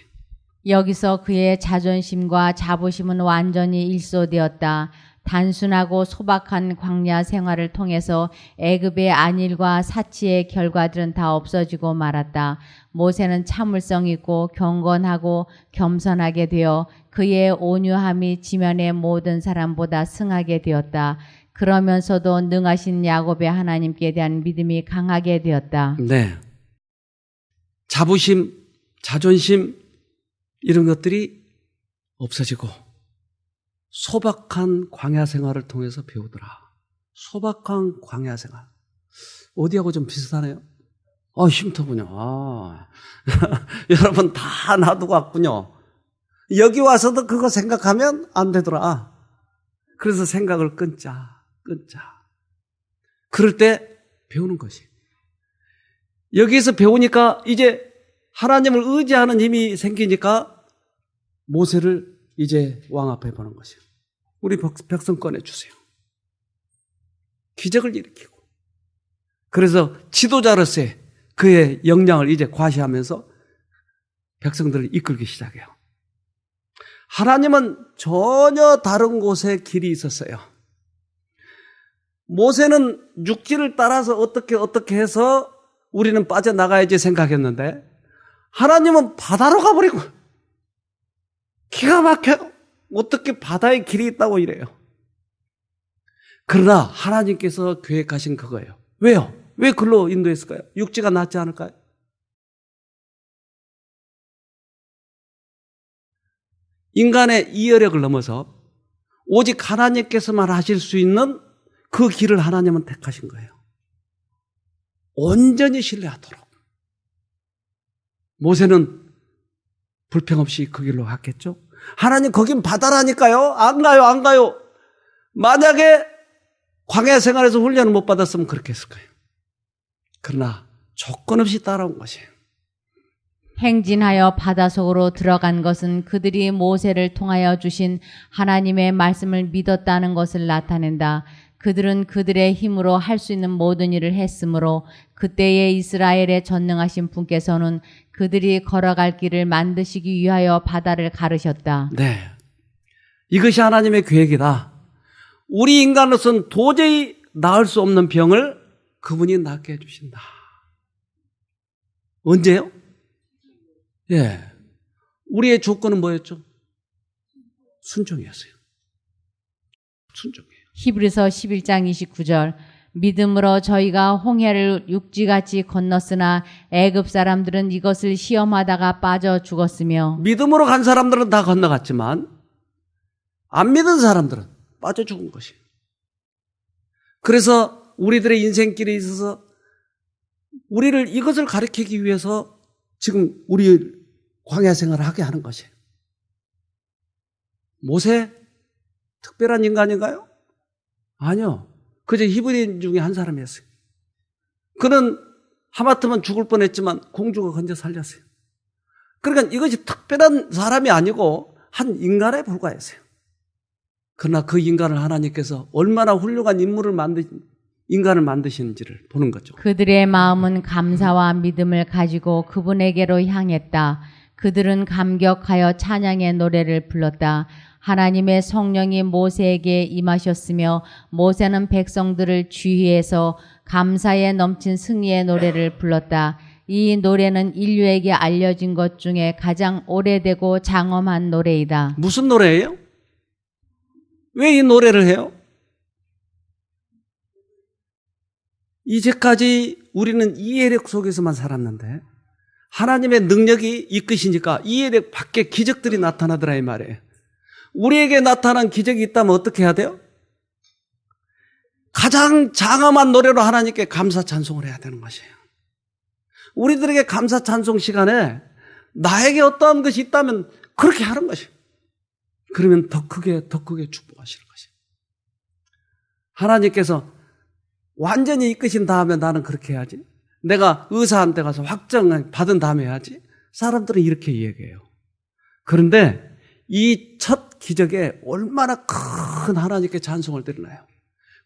Speaker 2: 여기서 그의 자존심과 자부심은 완전히 일소되었다. 단순하고 소박한 광야 생활을 통해서 애굽의 안일과 사치의 결과들은 다 없어지고 말았다. 모세는 참을성 있고 경건하고 겸손하게 되어 그의 온유함이 지면의 모든 사람보다 승하게 되었다. 그러면서도 능하신 야곱의 하나님께 대한 믿음이 강하게 되었다.
Speaker 1: 네. 자부심, 자존심 이런 것들이 없어지고 소박한 광야 생활을 통해서 배우더라. 소박한 광야 생활. 어디하고 좀 비슷하네요? 쉼터군요. 여러분 다 놔두고 왔군요. 여기 와서도 그거 생각하면 안 되더라. 그래서 생각을 끊자. 그럴 때 배우는 것이. 여기에서 배우니까 이제 하나님을 의지하는 힘이 생기니까 모세를 이제 왕 앞에 보는 것이에요. 우리 백성 꺼내주세요. 기적을 일으키고 그래서 지도자로서의 그의 역량을 이제 과시하면서 백성들을 이끌기 시작해요. 하나님은 전혀 다른 곳에 길이 있었어요. 모세는 육지를 따라서 어떻게 해서 우리는 빠져나가야지 생각했는데 하나님은 바다로 가버리고 기가 막혀요. 어떻게 바다에 길이 있다고 이래요. 그러나 하나님께서 계획하신 그거예요. 왜요? 왜 글로 인도했을까요? 육지가 낫지 않을까요? 인간의 이해력을 넘어서 오직 하나님께서만 하실 수 있는 그 길을 하나님은 택하신 거예요. 온전히 신뢰하도록. 모세는 불평 없이 그 길로 갔겠죠? 하나님 거긴 바다라니까요. 안 가요. 만약에 광야 생활에서 훈련을 못 받았으면 그렇게 했을 거예요. 그러나 조건 없이 따라온 것이에요.
Speaker 2: 행진하여 바다 속으로 들어간 것은 그들이 모세를 통하여 주신 하나님의 말씀을 믿었다는 것을 나타낸다. 그들은 그들의 힘으로 할 수 있는 모든 일을 했으므로 그때의 이스라엘의 전능하신 분께서는 그들이 걸어갈 길을 만드시기 위하여 바다를 가르셨다.
Speaker 1: 네, 이것이 하나님의 계획이다. 우리 인간으로서는 도저히 나을 수 없는 병을 그분이 낫게 해주신다. 언제요? 예, 우리의 조건은 뭐였죠? 순종이었어요. 순종이에요.
Speaker 2: 히브리서 11장 29절 믿음으로 저희가 홍해를 육지같이 건넜으나 애굽 사람들은 이것을 시험하다가 빠져 죽었으며
Speaker 1: 믿음으로 간 사람들은 다 건너갔지만 안 믿은 사람들은 빠져 죽은 것이에요. 그래서 우리들의 인생길에 있어서 우리를 이것을 가르치기 위해서 지금 우리 광야 생활을 하게 하는 것이에요. 모세 특별한 인간인가요? 아니요. 그저 히브리인 중에 한 사람이었어요. 그는 하마터면 죽을 뻔했지만 공주가 건져 살렸어요. 그러니까 이것이 특별한 사람이 아니고 한 인간에 불과했어요. 그러나 그 인간을 하나님께서 얼마나 훌륭한 인간을 만드시는지를 보는 거죠.
Speaker 2: 그들의 마음은 감사와 믿음을 가지고 그분에게로 향했다. 그들은 감격하여 찬양의 노래를 불렀다. 하나님의 성령이 모세에게 임하셨으며 모세는 백성들을 주위에서 감사에 넘친 승리의 노래를 불렀다. 이 노래는 인류에게 알려진 것 중에 가장 오래되고 장엄한 노래이다.
Speaker 1: 무슨 노래예요? 왜 이 노래를 해요? 이제까지 우리는 이해력 속에서만 살았는데 하나님의 능력이 이끄시니까 이해력 밖에 기적들이 나타나더라 이 말이에요. 우리에게 나타난 기적이 있다면 어떻게 해야 돼요? 가장 장엄한 노래로 하나님께 감사 찬송을 해야 되는 것이에요. 우리들에게 감사 찬송 시간에 나에게 어떠한 것이 있다면 그렇게 하는 것이에요. 그러면 더 크게 축복하시는 것이에요. 하나님께서 완전히 이끄신 다음에 나는 그렇게 해야지. 내가 의사한테 가서 확정 받은 다음에 해야지. 사람들은 이렇게 얘기해요. 그런데 이 첫 기적에 얼마나 큰 하나님께 찬송을 드리나요?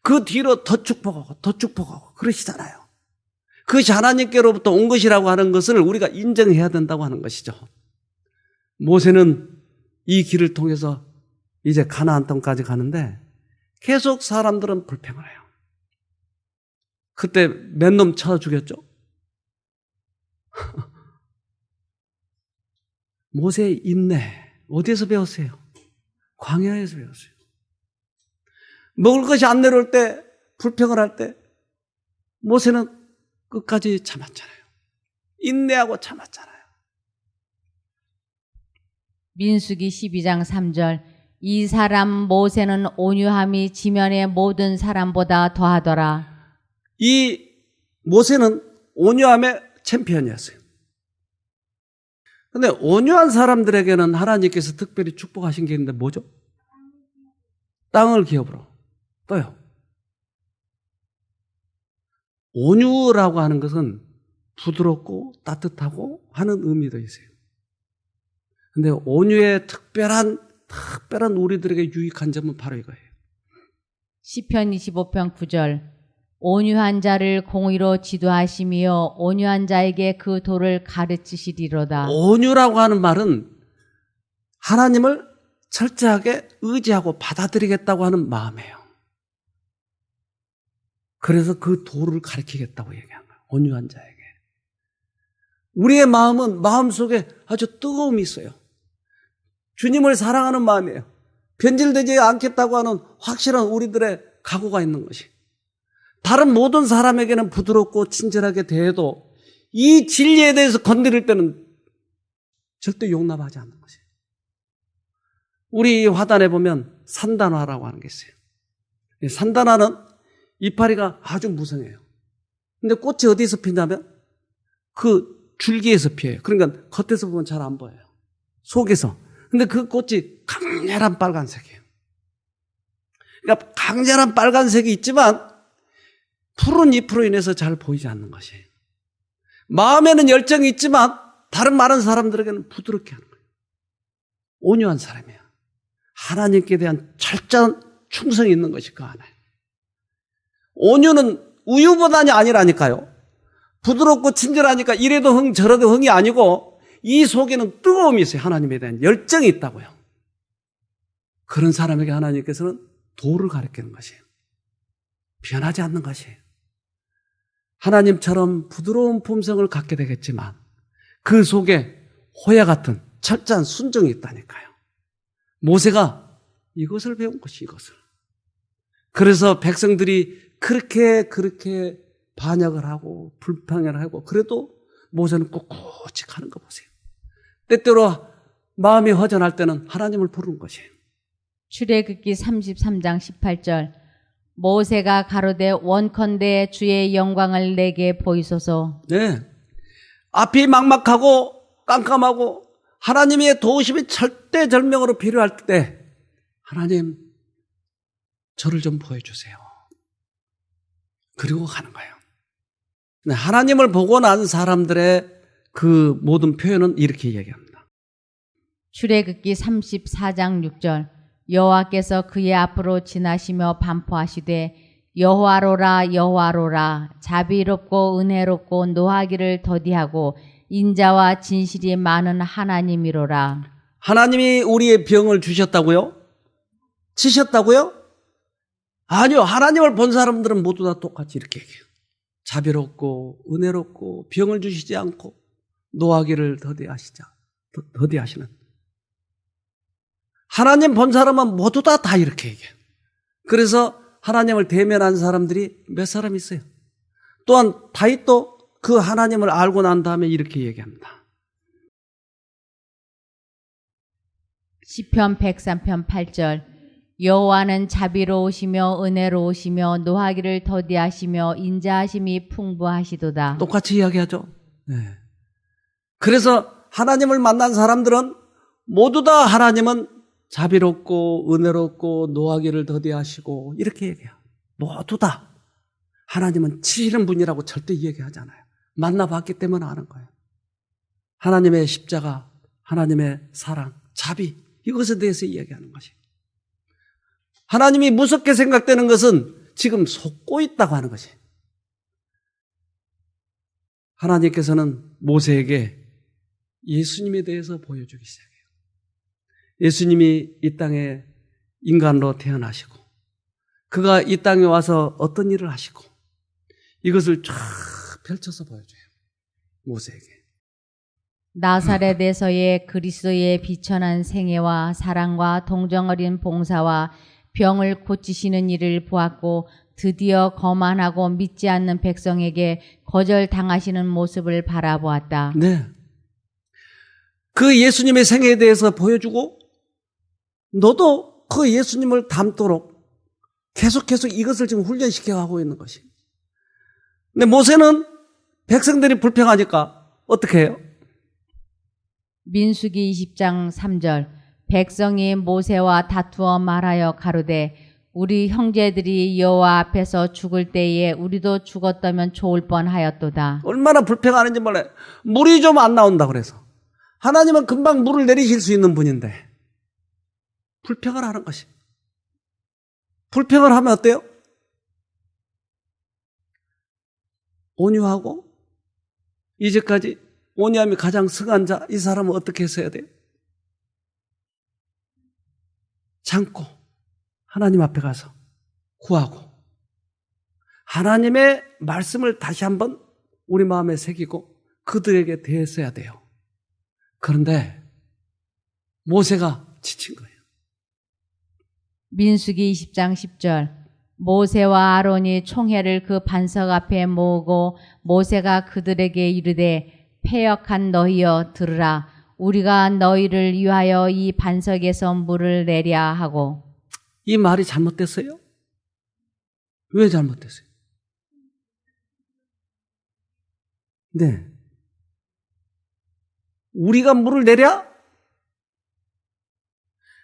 Speaker 1: 그 뒤로 더 축복하고 그러시잖아요. 그것이 하나님께로부터 온 것이라고 하는 것을 우리가 인정해야 된다고 하는 것이죠. 모세는 이 길을 통해서 이제 가나안 땅까지 가는데 계속 사람들은 불평을 해요. 그때 몇 놈 쳐 죽였죠? 모세의 인내 어디에서 배웠어요? 광야에서 배웠어요. 먹을 것이 안 내려올 때 불평을 할 때 모세는 끝까지 참았잖아요. 인내하고 참았잖아요.
Speaker 2: 민수기 12장 3절 이 사람 모세는 온유함이 지면의 모든 사람보다 더하더라.
Speaker 1: 이 모세는 온유함의 챔피언이었어요. 그런데 온유한 사람들에게는 하나님께서 특별히 축복하신 게 있는데 뭐죠? 땅을 기업으로. 또요. 온유라고 하는 것은 부드럽고 따뜻하고 하는 의미도 있어요. 그런데 온유의 특별한 우리들에게 유익한 점은 바로 이거예요.
Speaker 2: 시편 25편 9절 온유한 자를 공의로 지도하시며 온유한 자에게 그 도를 가르치시리로다.
Speaker 1: 온유라고 하는 말은 하나님을 철저하게 의지하고 받아들이겠다고 하는 마음이에요. 그래서 그 도를 가르치겠다고 얘기한 거예요. 온유한 자에게. 우리의 마음은 마음속에 아주 뜨거움이 있어요. 주님을 사랑하는 마음이에요. 변질되지 않겠다고 하는 확실한 우리들의 각오가 있는 것이. 다른 모든 사람에게는 부드럽고 친절하게 대해도 이 진리에 대해서 건드릴 때는 절대 용납하지 않는 것이에요. 우리 화단에 보면 산단화라고 하는 게 있어요. 산단화는 이파리가 아주 무성해요. 근데 꽃이 어디서 피냐면 그 줄기에서 피어요. 그러니까 겉에서 보면 잘 안 보여요. 속에서. 근데 그 꽃이 강렬한 빨간색이에요. 그러니까 강렬한 빨간색이 있지만 푸른 잎으로 인해서 잘 보이지 않는 것이에요. 마음에는 열정이 있지만 다른 많은 사람들에게는 부드럽게 하는 거예요. 온유한 사람이에요. 하나님께 대한 철저한 충성이 있는 것이 그 안에. 온유는 우유보다는 아니라니까요. 부드럽고 친절하니까 이래도 흥 저래도 흥이 아니고 이 속에는 뜨거움이 있어요. 하나님에 대한 열정이 있다고요. 그런 사람에게 하나님께서는 도를 가르치는 것이에요. 변하지 않는 것이에요. 하나님처럼 부드러운 품성을 갖게 되겠지만 그 속에 호야 같은 철저한 순종이 있다니까요. 모세가 이것을 배운 것이 이것을. 그래서 백성들이 그렇게 반역을 하고 불평을 하고 그래도 모세는 꿋꿋이 가는 거 보세요. 때때로 마음이 허전할 때는 하나님을 부르는 것이에요.
Speaker 2: 출애굽기 33장 18절 모세가 가로되 원컨대 주의 영광을 내게 보이소서.
Speaker 1: 네. 앞이 막막하고 깜깜하고 하나님의 도우심이 절대절명으로 필요할 때 하나님 저를 좀 보여주세요. 그리고 가는 거예요. 하나님을 보고 난 사람들의 그 모든 표현은 이렇게 얘기합니다.
Speaker 2: 출애굽기 34장 6절 여호와께서 그의 앞으로 지나시며 반포하시되 여호와로라 여호와로라 자비롭고 은혜롭고 노하기를 더디하고 인자와 진실이 많은 하나님이로라.
Speaker 1: 하나님이 우리의 병을 주셨다고요? 치셨다고요? 아니요. 하나님을 본 사람들은 모두 다 똑같이 이렇게 얘기해요. 자비롭고 은혜롭고 병을 주시지 않고 노하기를 더디하시는. 하나님 본 사람은 모두 다 이렇게 얘기해요. 그래서 하나님을 대면한 사람들이 몇 사람 있어요. 또한 다윗도 그 하나님을 알고 난 다음에 이렇게 얘기합니다.
Speaker 2: 시편 103편 8절 여호와는 자비로우시며 은혜로우시며 노하기를 더디하시며 인자하심이 풍부하시도다.
Speaker 1: 똑같이 이야기하죠. 네. 그래서 하나님을 만난 사람들은 모두 다 하나님은 자비롭고 은혜롭고 노하기를 더디하시고 이렇게 얘기해요. 모두 다 하나님은 치시는 분이라고 절대 얘기하지 않아요. 만나봤기 때문에 아는 거예요. 하나님의 십자가, 하나님의 사랑, 자비 이것에 대해서 이야기하는 것이. 하나님이 무섭게 생각되는 것은 지금 속고 있다고 하는 것이. 하나님께서는 모세에게 예수님에 대해서 보여주기 시작해요. 예수님이 이 땅에 인간으로 태어나시고 그가 이 땅에 와서 어떤 일을 하시고 이것을 쫙 펼쳐서 보여줘요. 모세에게.
Speaker 2: 나사렛에서의 그리스도의 비천한 생애와 사랑과 동정 어린 봉사와 병을 고치시는 일을 보았고 드디어 거만하고 믿지 않는 백성에게 거절당하시는 모습을 바라보았다.
Speaker 1: 네. 그 예수님의 생애에 대해서 보여주고 너도 그 예수님을 닮도록 계속 이것을 지금 훈련시켜 가고 있는 것이. 근데 모세는 백성들이 불평하니까 어떻게 해요?
Speaker 2: 민수기 20장 3절 백성이 모세와 다투어 말하여 가로되 우리 형제들이 여호와 앞에서 죽을 때에 우리도 죽었다면 좋을 뻔하였도다.
Speaker 1: 얼마나 불평하는지 몰라요. 물이 좀 안 나온다 그래서. 하나님은 금방 물을 내리실 수 있는 분인데 불평을 하는 것이. 불평을 하면 어때요? 온유하고 이제까지 온유함이 가장 승한 자, 이 사람은 어떻게 했어야 돼요? 참고 하나님 앞에 가서 구하고 하나님의 말씀을 다시 한번 우리 마음에 새기고 그들에게 대했어야 돼요. 그런데 모세가 지친 거예요.
Speaker 2: 민수기 20장 10절 모세와 아론이 총회를 그 반석 앞에 모으고 모세가 그들에게 이르되 패역한 너희여 들으라 우리가 너희를 위하여 이 반석에서 물을 내랴 하고.
Speaker 1: 이 말이 잘못됐어요? 왜 잘못됐어요? 네. 우리가 물을 내랴?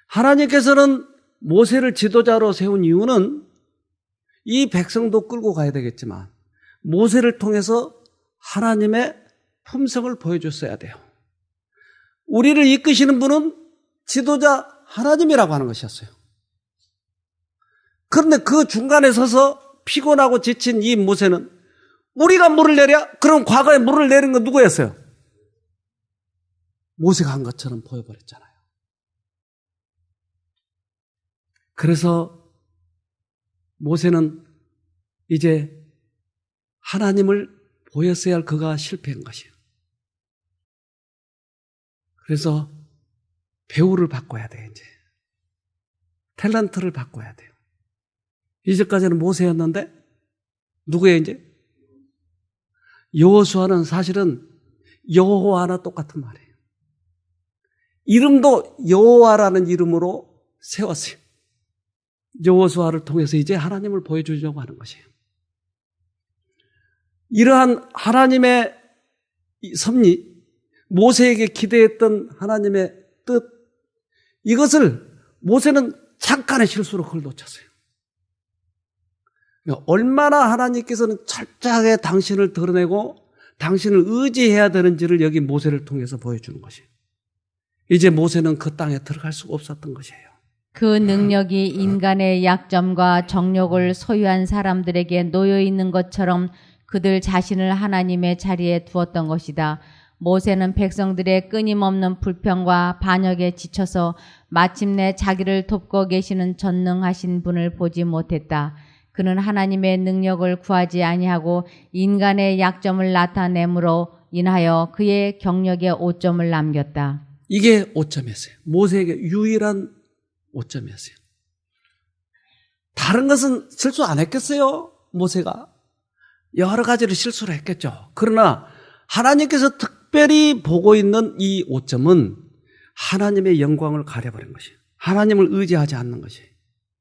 Speaker 1: 하나님께서는 모세를 지도자로 세운 이유는 이 백성도 끌고 가야 되겠지만 모세를 통해서 하나님의 품성을 보여줬어야 돼요. 우리를 이끄시는 분은 지도자 하나님이라고 하는 것이었어요. 그런데 그 중간에 서서 피곤하고 지친 이 모세는 우리가 물을 내랴? 그럼 과거에 물을 내린 건 누구였어요? 모세가 한 것처럼 보여버렸잖아요. 그래서 모세는 이제 하나님을 보였어야 할 그가 실패한 것이에요. 그래서 배우를 바꿔야 돼요, 이제. 탤런트를 바꿔야 돼요. 이제까지는 모세였는데, 누구예요, 이제? 여호수아는 사실은 여호와나 똑같은 말이에요. 이름도 여호와라는 이름으로 세웠어요. 여호수아를 통해서 이제 하나님을 보여주려고 하는 것이에요. 이러한 하나님의 섭리, 모세에게 기대했던 하나님의 뜻, 이것을 모세는 잠깐의 실수로 그걸 놓쳤어요. 얼마나 하나님께서는 철저하게 당신을 드러내고 당신을 의지해야 되는지를 여기 모세를 통해서 보여주는 것이에요. 이제 모세는 그 땅에 들어갈 수가 없었던 것이에요.
Speaker 2: 그 능력이 인간의 약점과 정욕을 소유한 사람들에게 놓여 있는 것처럼 그들 자신을 하나님의 자리에 두었던 것이다. 모세는 백성들의 끊임없는 불평과 반역에 지쳐서 마침내 자기를 돕고 계시는 전능하신 분을 보지 못했다. 그는 하나님의 능력을 구하지 아니하고 인간의 약점을 나타내므로 인하여 그의 경력에 오점을 남겼다.
Speaker 1: 이게 오점이었어요. 모세에게 유일한 오점이었어요. 다른 것은 실수 안 했겠어요? 모세가 여러 가지로 실수를 했겠죠. 그러나 하나님께서 특별히 보고 있는 이 오점은 하나님의 영광을 가려버린 것이에요. 하나님을 의지하지 않는 것이에요.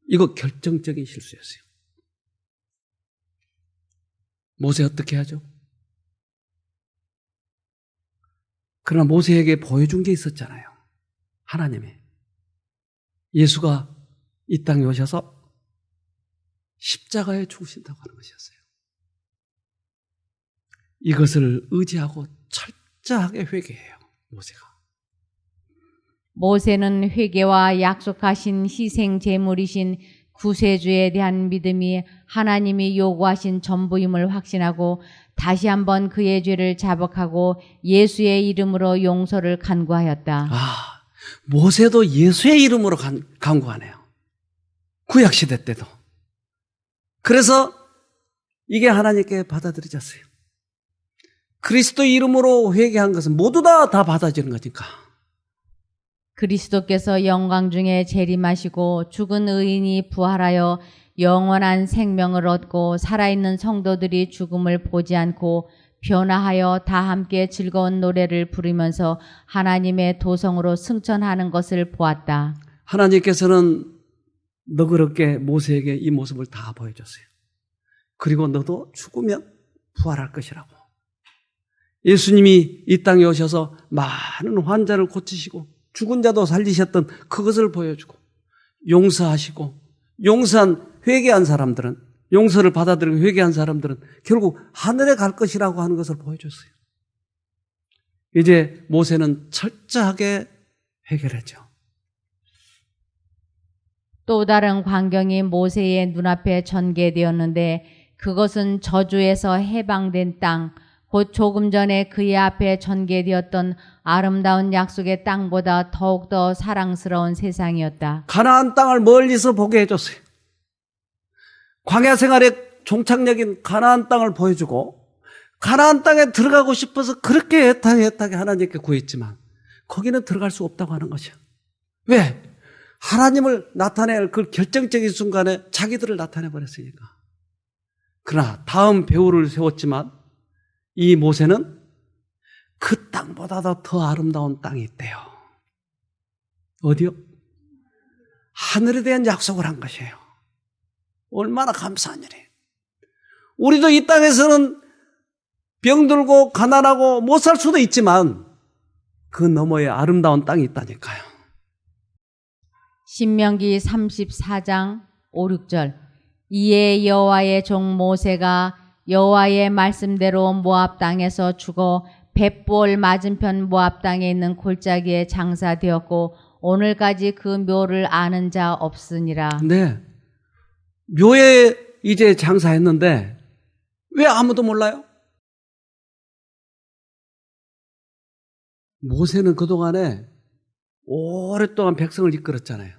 Speaker 1: 이거 결정적인 실수였어요. 모세 어떻게 하죠? 그러나 모세에게 보여준 게 있었잖아요. 하나님의. 예수가 이 땅에 오셔서 십자가에 죽으신다고 하는 것이었어요. 이것을 의지하고 철저하게 회개해요, 모세가.
Speaker 2: 모세는 회개와 약속하신 희생 제물이신 구세주에 대한 믿음이 하나님이 요구하신 전부임을 확신하고 다시 한번 그의 죄를 자복하고 예수의 이름으로 용서를 간구하였다.
Speaker 1: 아, 모세도 예수의 이름으로 간구하네요. 구약시대 때도. 그래서 이게 하나님께 받아들여졌어요. 그리스도 이름으로 회개한 것은 모두 다 받아지는 거니까.
Speaker 2: 그리스도께서 영광 중에 재림하시고 죽은 의인이 부활하여 영원한 생명을 얻고 살아있는 성도들이 죽음을 보지 않고 변화하여 다 함께 즐거운 노래를 부르면서 하나님의 도성으로 승천하는 것을 보았다.
Speaker 1: 하나님께서는 너그럽게 모세에게 이 모습을 다 보여줬어요. 그리고 너도 죽으면 부활할 것이라고. 예수님이 이 땅에 오셔서 많은 환자를 고치시고 죽은 자도 살리셨던 그것을 보여주고 용서하시고 용서한 회개한 사람들은 용서를 받아들이고 회개한 사람들은 결국 하늘에 갈 것이라고 하는 것을 보여줬어요. 이제 모세는 철저하게 해결했죠.
Speaker 2: 또 다른 광경이 모세의 눈앞에 전개되었는데 그것은 저주에서 해방된 땅, 곧 조금 전에 그의 앞에 전개되었던 아름다운 약속의 땅보다 더욱더 사랑스러운 세상이었다.
Speaker 1: 가나안 땅을 멀리서 보게 해줬어요. 광야 생활의 종착역인 가나안 땅을 보여주고 가나안 땅에 들어가고 싶어서 그렇게 애타게 하나님께 구했지만 거기는 들어갈 수 없다고 하는 것이야. 왜? 하나님을 나타낼 그 결정적인 순간에 자기들을 나타내버렸으니까. 그러나 다음 배후를 세웠지만 이 모세는 그 땅보다도 더 아름다운 땅이 있대요. 어디요? 하늘에 대한 약속을 한 것이에요. 얼마나 감사한 일이에요. 우리도 이 땅에서는 병들고 가난하고 못 살 수도 있지만 그 너머에 아름다운 땅이 있다니까요.
Speaker 2: 신명기 34장 5, 6절. 이에 여호와의 종 모세가 여호와의 말씀대로 모압 땅에서 죽어 벳볼 맞은편 모압 땅에 있는 골짜기에 장사되었고 오늘까지 그 묘를 아는 자 없으니라.
Speaker 1: 네. 묘에 이제 장사했는데 왜 아무도 몰라요? 모세는 그동안에 오랫동안 백성을 이끌었잖아요.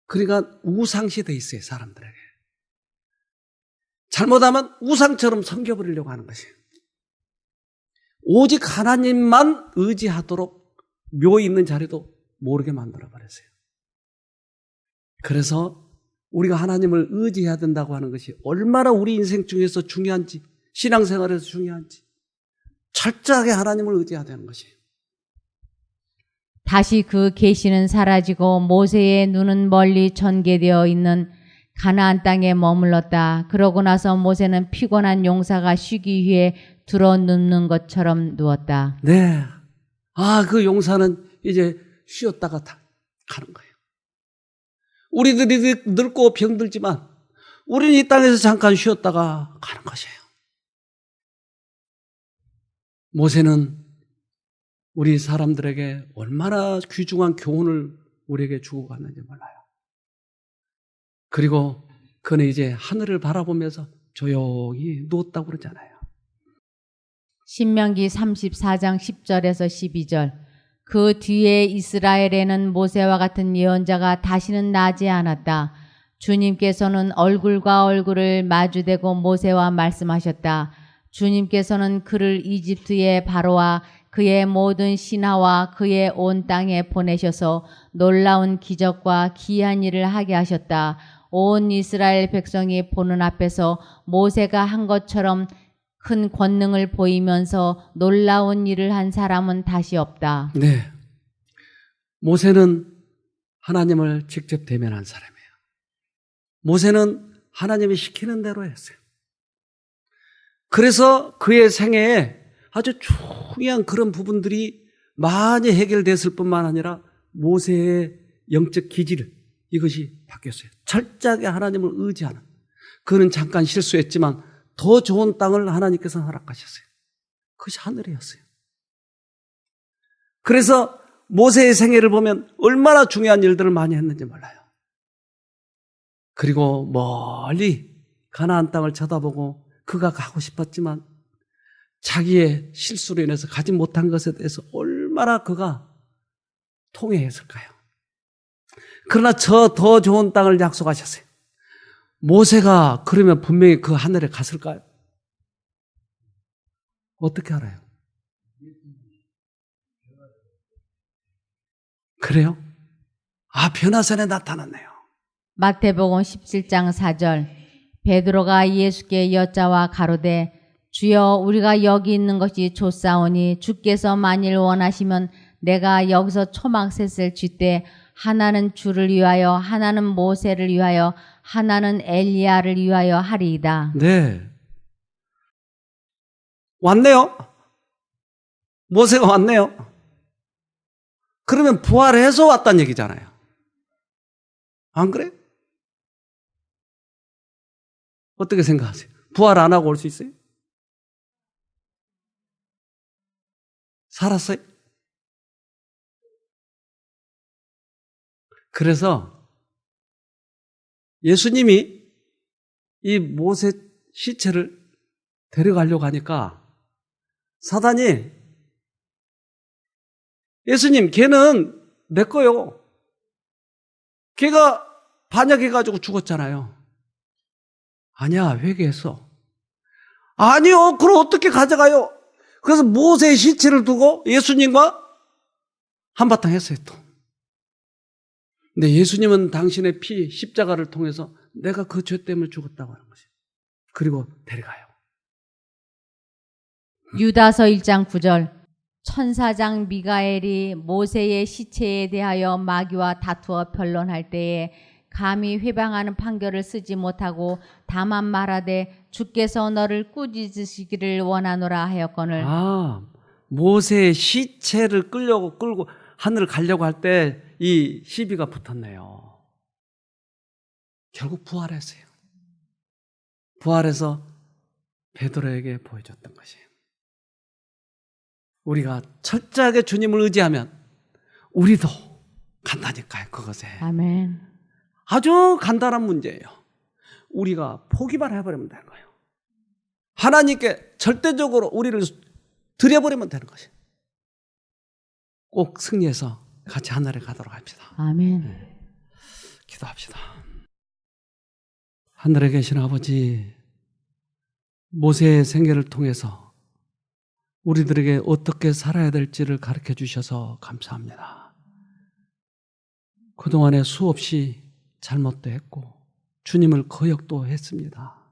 Speaker 1: 그러니까 우상시대 있어요, 사람들에게. 잘못하면 우상처럼 섬겨버리려고 하는 것이에요. 오직 하나님만 의지하도록 묘에 있는 자리도 모르게 만들어버렸어요. 그래서 우리가 하나님을 의지해야 된다고 하는 것이 얼마나 우리 인생 중에서 중요한지, 신앙생활에서 중요한지 철저하게 하나님을 의지해야 되는 것이에요.
Speaker 2: 다시 그 계시는 사라지고 모세의 눈은 멀리 전개되어 있는 가나안 땅에 머물렀다. 그러고 나서 모세는 피곤한 용사가 쉬기 위해 들어눕는 것처럼 누웠다.
Speaker 1: 네. 그 용사는 이제 쉬었다가 가는 거예요. 우리들이 늙고 병들지만 우리는 이 땅에서 잠깐 쉬었다가 가는 것이에요. 모세는 우리 사람들에게 얼마나 귀중한 교훈을 우리에게 주고 갔는지 몰라요. 그리고 그는 이제 하늘을 바라보면서 조용히 누웠다고 그러잖아요.
Speaker 2: 신명기 34장 10절에서 12절. 그 뒤에 이스라엘에는 모세와 같은 예언자가 다시는 나지 않았다. 주님께서는 얼굴과 얼굴을 마주대고 모세와 말씀하셨다. 주님께서는 그를 이집트의 바로와 그의 모든 신하와 그의 온 땅에 보내셔서 놀라운 기적과 기이한 일을 하게 하셨다. 온 이스라엘 백성이 보는 앞에서 모세가 한 것처럼 큰 권능을 보이면서 놀라운 일을 한 사람은 다시 없다.
Speaker 1: 네. 모세는 하나님을 직접 대면한 사람이에요. 모세는 하나님이 시키는 대로 했어요. 그래서 그의 생애에 아주 중요한 그런 부분들이 많이 해결됐을 뿐만 아니라 모세의 영적 기질, 이것이 바뀌었어요. 철저하게 하나님을 의지하는. 그는 잠깐 실수했지만 더 좋은 땅을 하나님께서 허락하셨어요. 그것이 하늘이었어요. 그래서 모세의 생애를 보면 얼마나 중요한 일들을 많이 했는지 몰라요. 그리고 멀리 가나안 땅을 쳐다보고 그가 가고 싶었지만 자기의 실수로 인해서 가지 못한 것에 대해서 얼마나 그가 통회했을까요? 그러나 저 더 좋은 땅을 약속하셨어요. 모세가 그러면 분명히 그 하늘에 갔을까요? 어떻게 알아요? 그래요? 변화선에 나타났네요.
Speaker 2: 마태복음 17장 4절. 베드로가 예수께 여짜와 가로되 주여 우리가 여기 있는 것이 좋사오니 주께서 만일 원하시면 내가 여기서 초막셋을 쥐때 하나는 주를 위하여 하나는 모세를 위하여 하나는 엘리야를 위하여 하리이다.
Speaker 1: 네. 왔네요. 모세가 왔네요. 그러면 부활해서 왔다는 얘기잖아요. 안 그래요? 어떻게 생각하세요? 부활 안 하고 올 수 있어요? 살았어요? 그래서 예수님이 이 모세 시체를 데려가려고 하니까 사단이 예수님, 걔는 내 거요. 걔가 반역해가지고 죽었잖아요. 아니야, 회개했어. 아니요, 그럼 어떻게 가져가요? 그래서 모세의 시체를 두고 예수님과 한바탕 했어요, 또. 근데 예수님은 당신의 피, 십자가를 통해서 내가 그 죄 때문에 죽었다고 하는 것이에요. 그리고 데려가요.
Speaker 2: 유다서 1장 9절. 천사장 미가엘이 모세의 시체에 대하여 마귀와 다투어 변론할 때에 감히 회방하는 판결을 쓰지 못하고 다만 말하되 주께서 너를 꾸짖으시기를 원하노라 하였거늘.
Speaker 1: 모세의 시체를 끌고 하늘을 가려고 할 때 이 시비가 붙었네요. 결국 부활했어요. 부활해서 베드로에게 보여줬던 것이에요. 우리가 철저하게 주님을 의지하면 우리도 간다니까요, 그것에.
Speaker 2: 아멘.
Speaker 1: 아주 간단한 문제예요. 우리가 포기만 해버리면 되는 거예요. 하나님께 절대적으로 우리를 드려버리면 되는 것이에요. 꼭 승리해서 같이 하늘에 가도록 합시다.
Speaker 2: 아멘.
Speaker 1: 기도합시다. 하늘에 계신 아버지, 모세의 생애를 통해서 우리들에게 어떻게 살아야 될지를 가르쳐 주셔서 감사합니다. 그동안에 수없이 잘못도 했고 주님을 거역도 했습니다.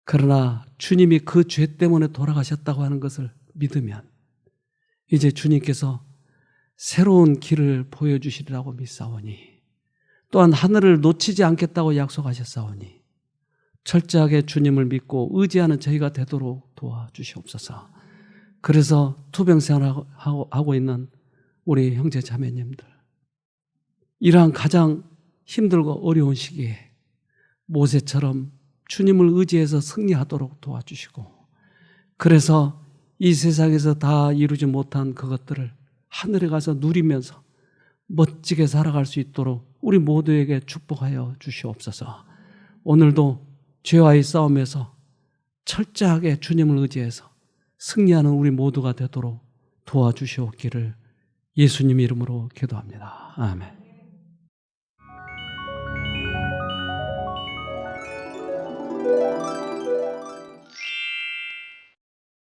Speaker 1: 그러나 주님이 그 죄 때문에 돌아가셨다고 하는 것을 믿으면 이제 주님께서 새로운 길을 보여주시리라고 믿사오니, 또한 하늘을 놓치지 않겠다고 약속하셨사오니 철저하게 주님을 믿고 의지하는 저희가 되도록 도와주시옵소서. 그래서 투병생활하고 있는 우리 형제 자매님들, 이러한 가장 힘들고 어려운 시기에 모세처럼 주님을 의지해서 승리하도록 도와주시고, 그래서 이 세상에서 다 이루지 못한 그것들을 하늘에 가서 누리면서 멋지게 살아갈 수 있도록 우리 모두에게 축복하여 주시옵소서. 오늘도 죄와의 싸움에서 철저하게 주님을 의지해서 승리하는 우리 모두가 되도록 도와주시옵기를 예수님 이름으로 기도합니다. 아멘.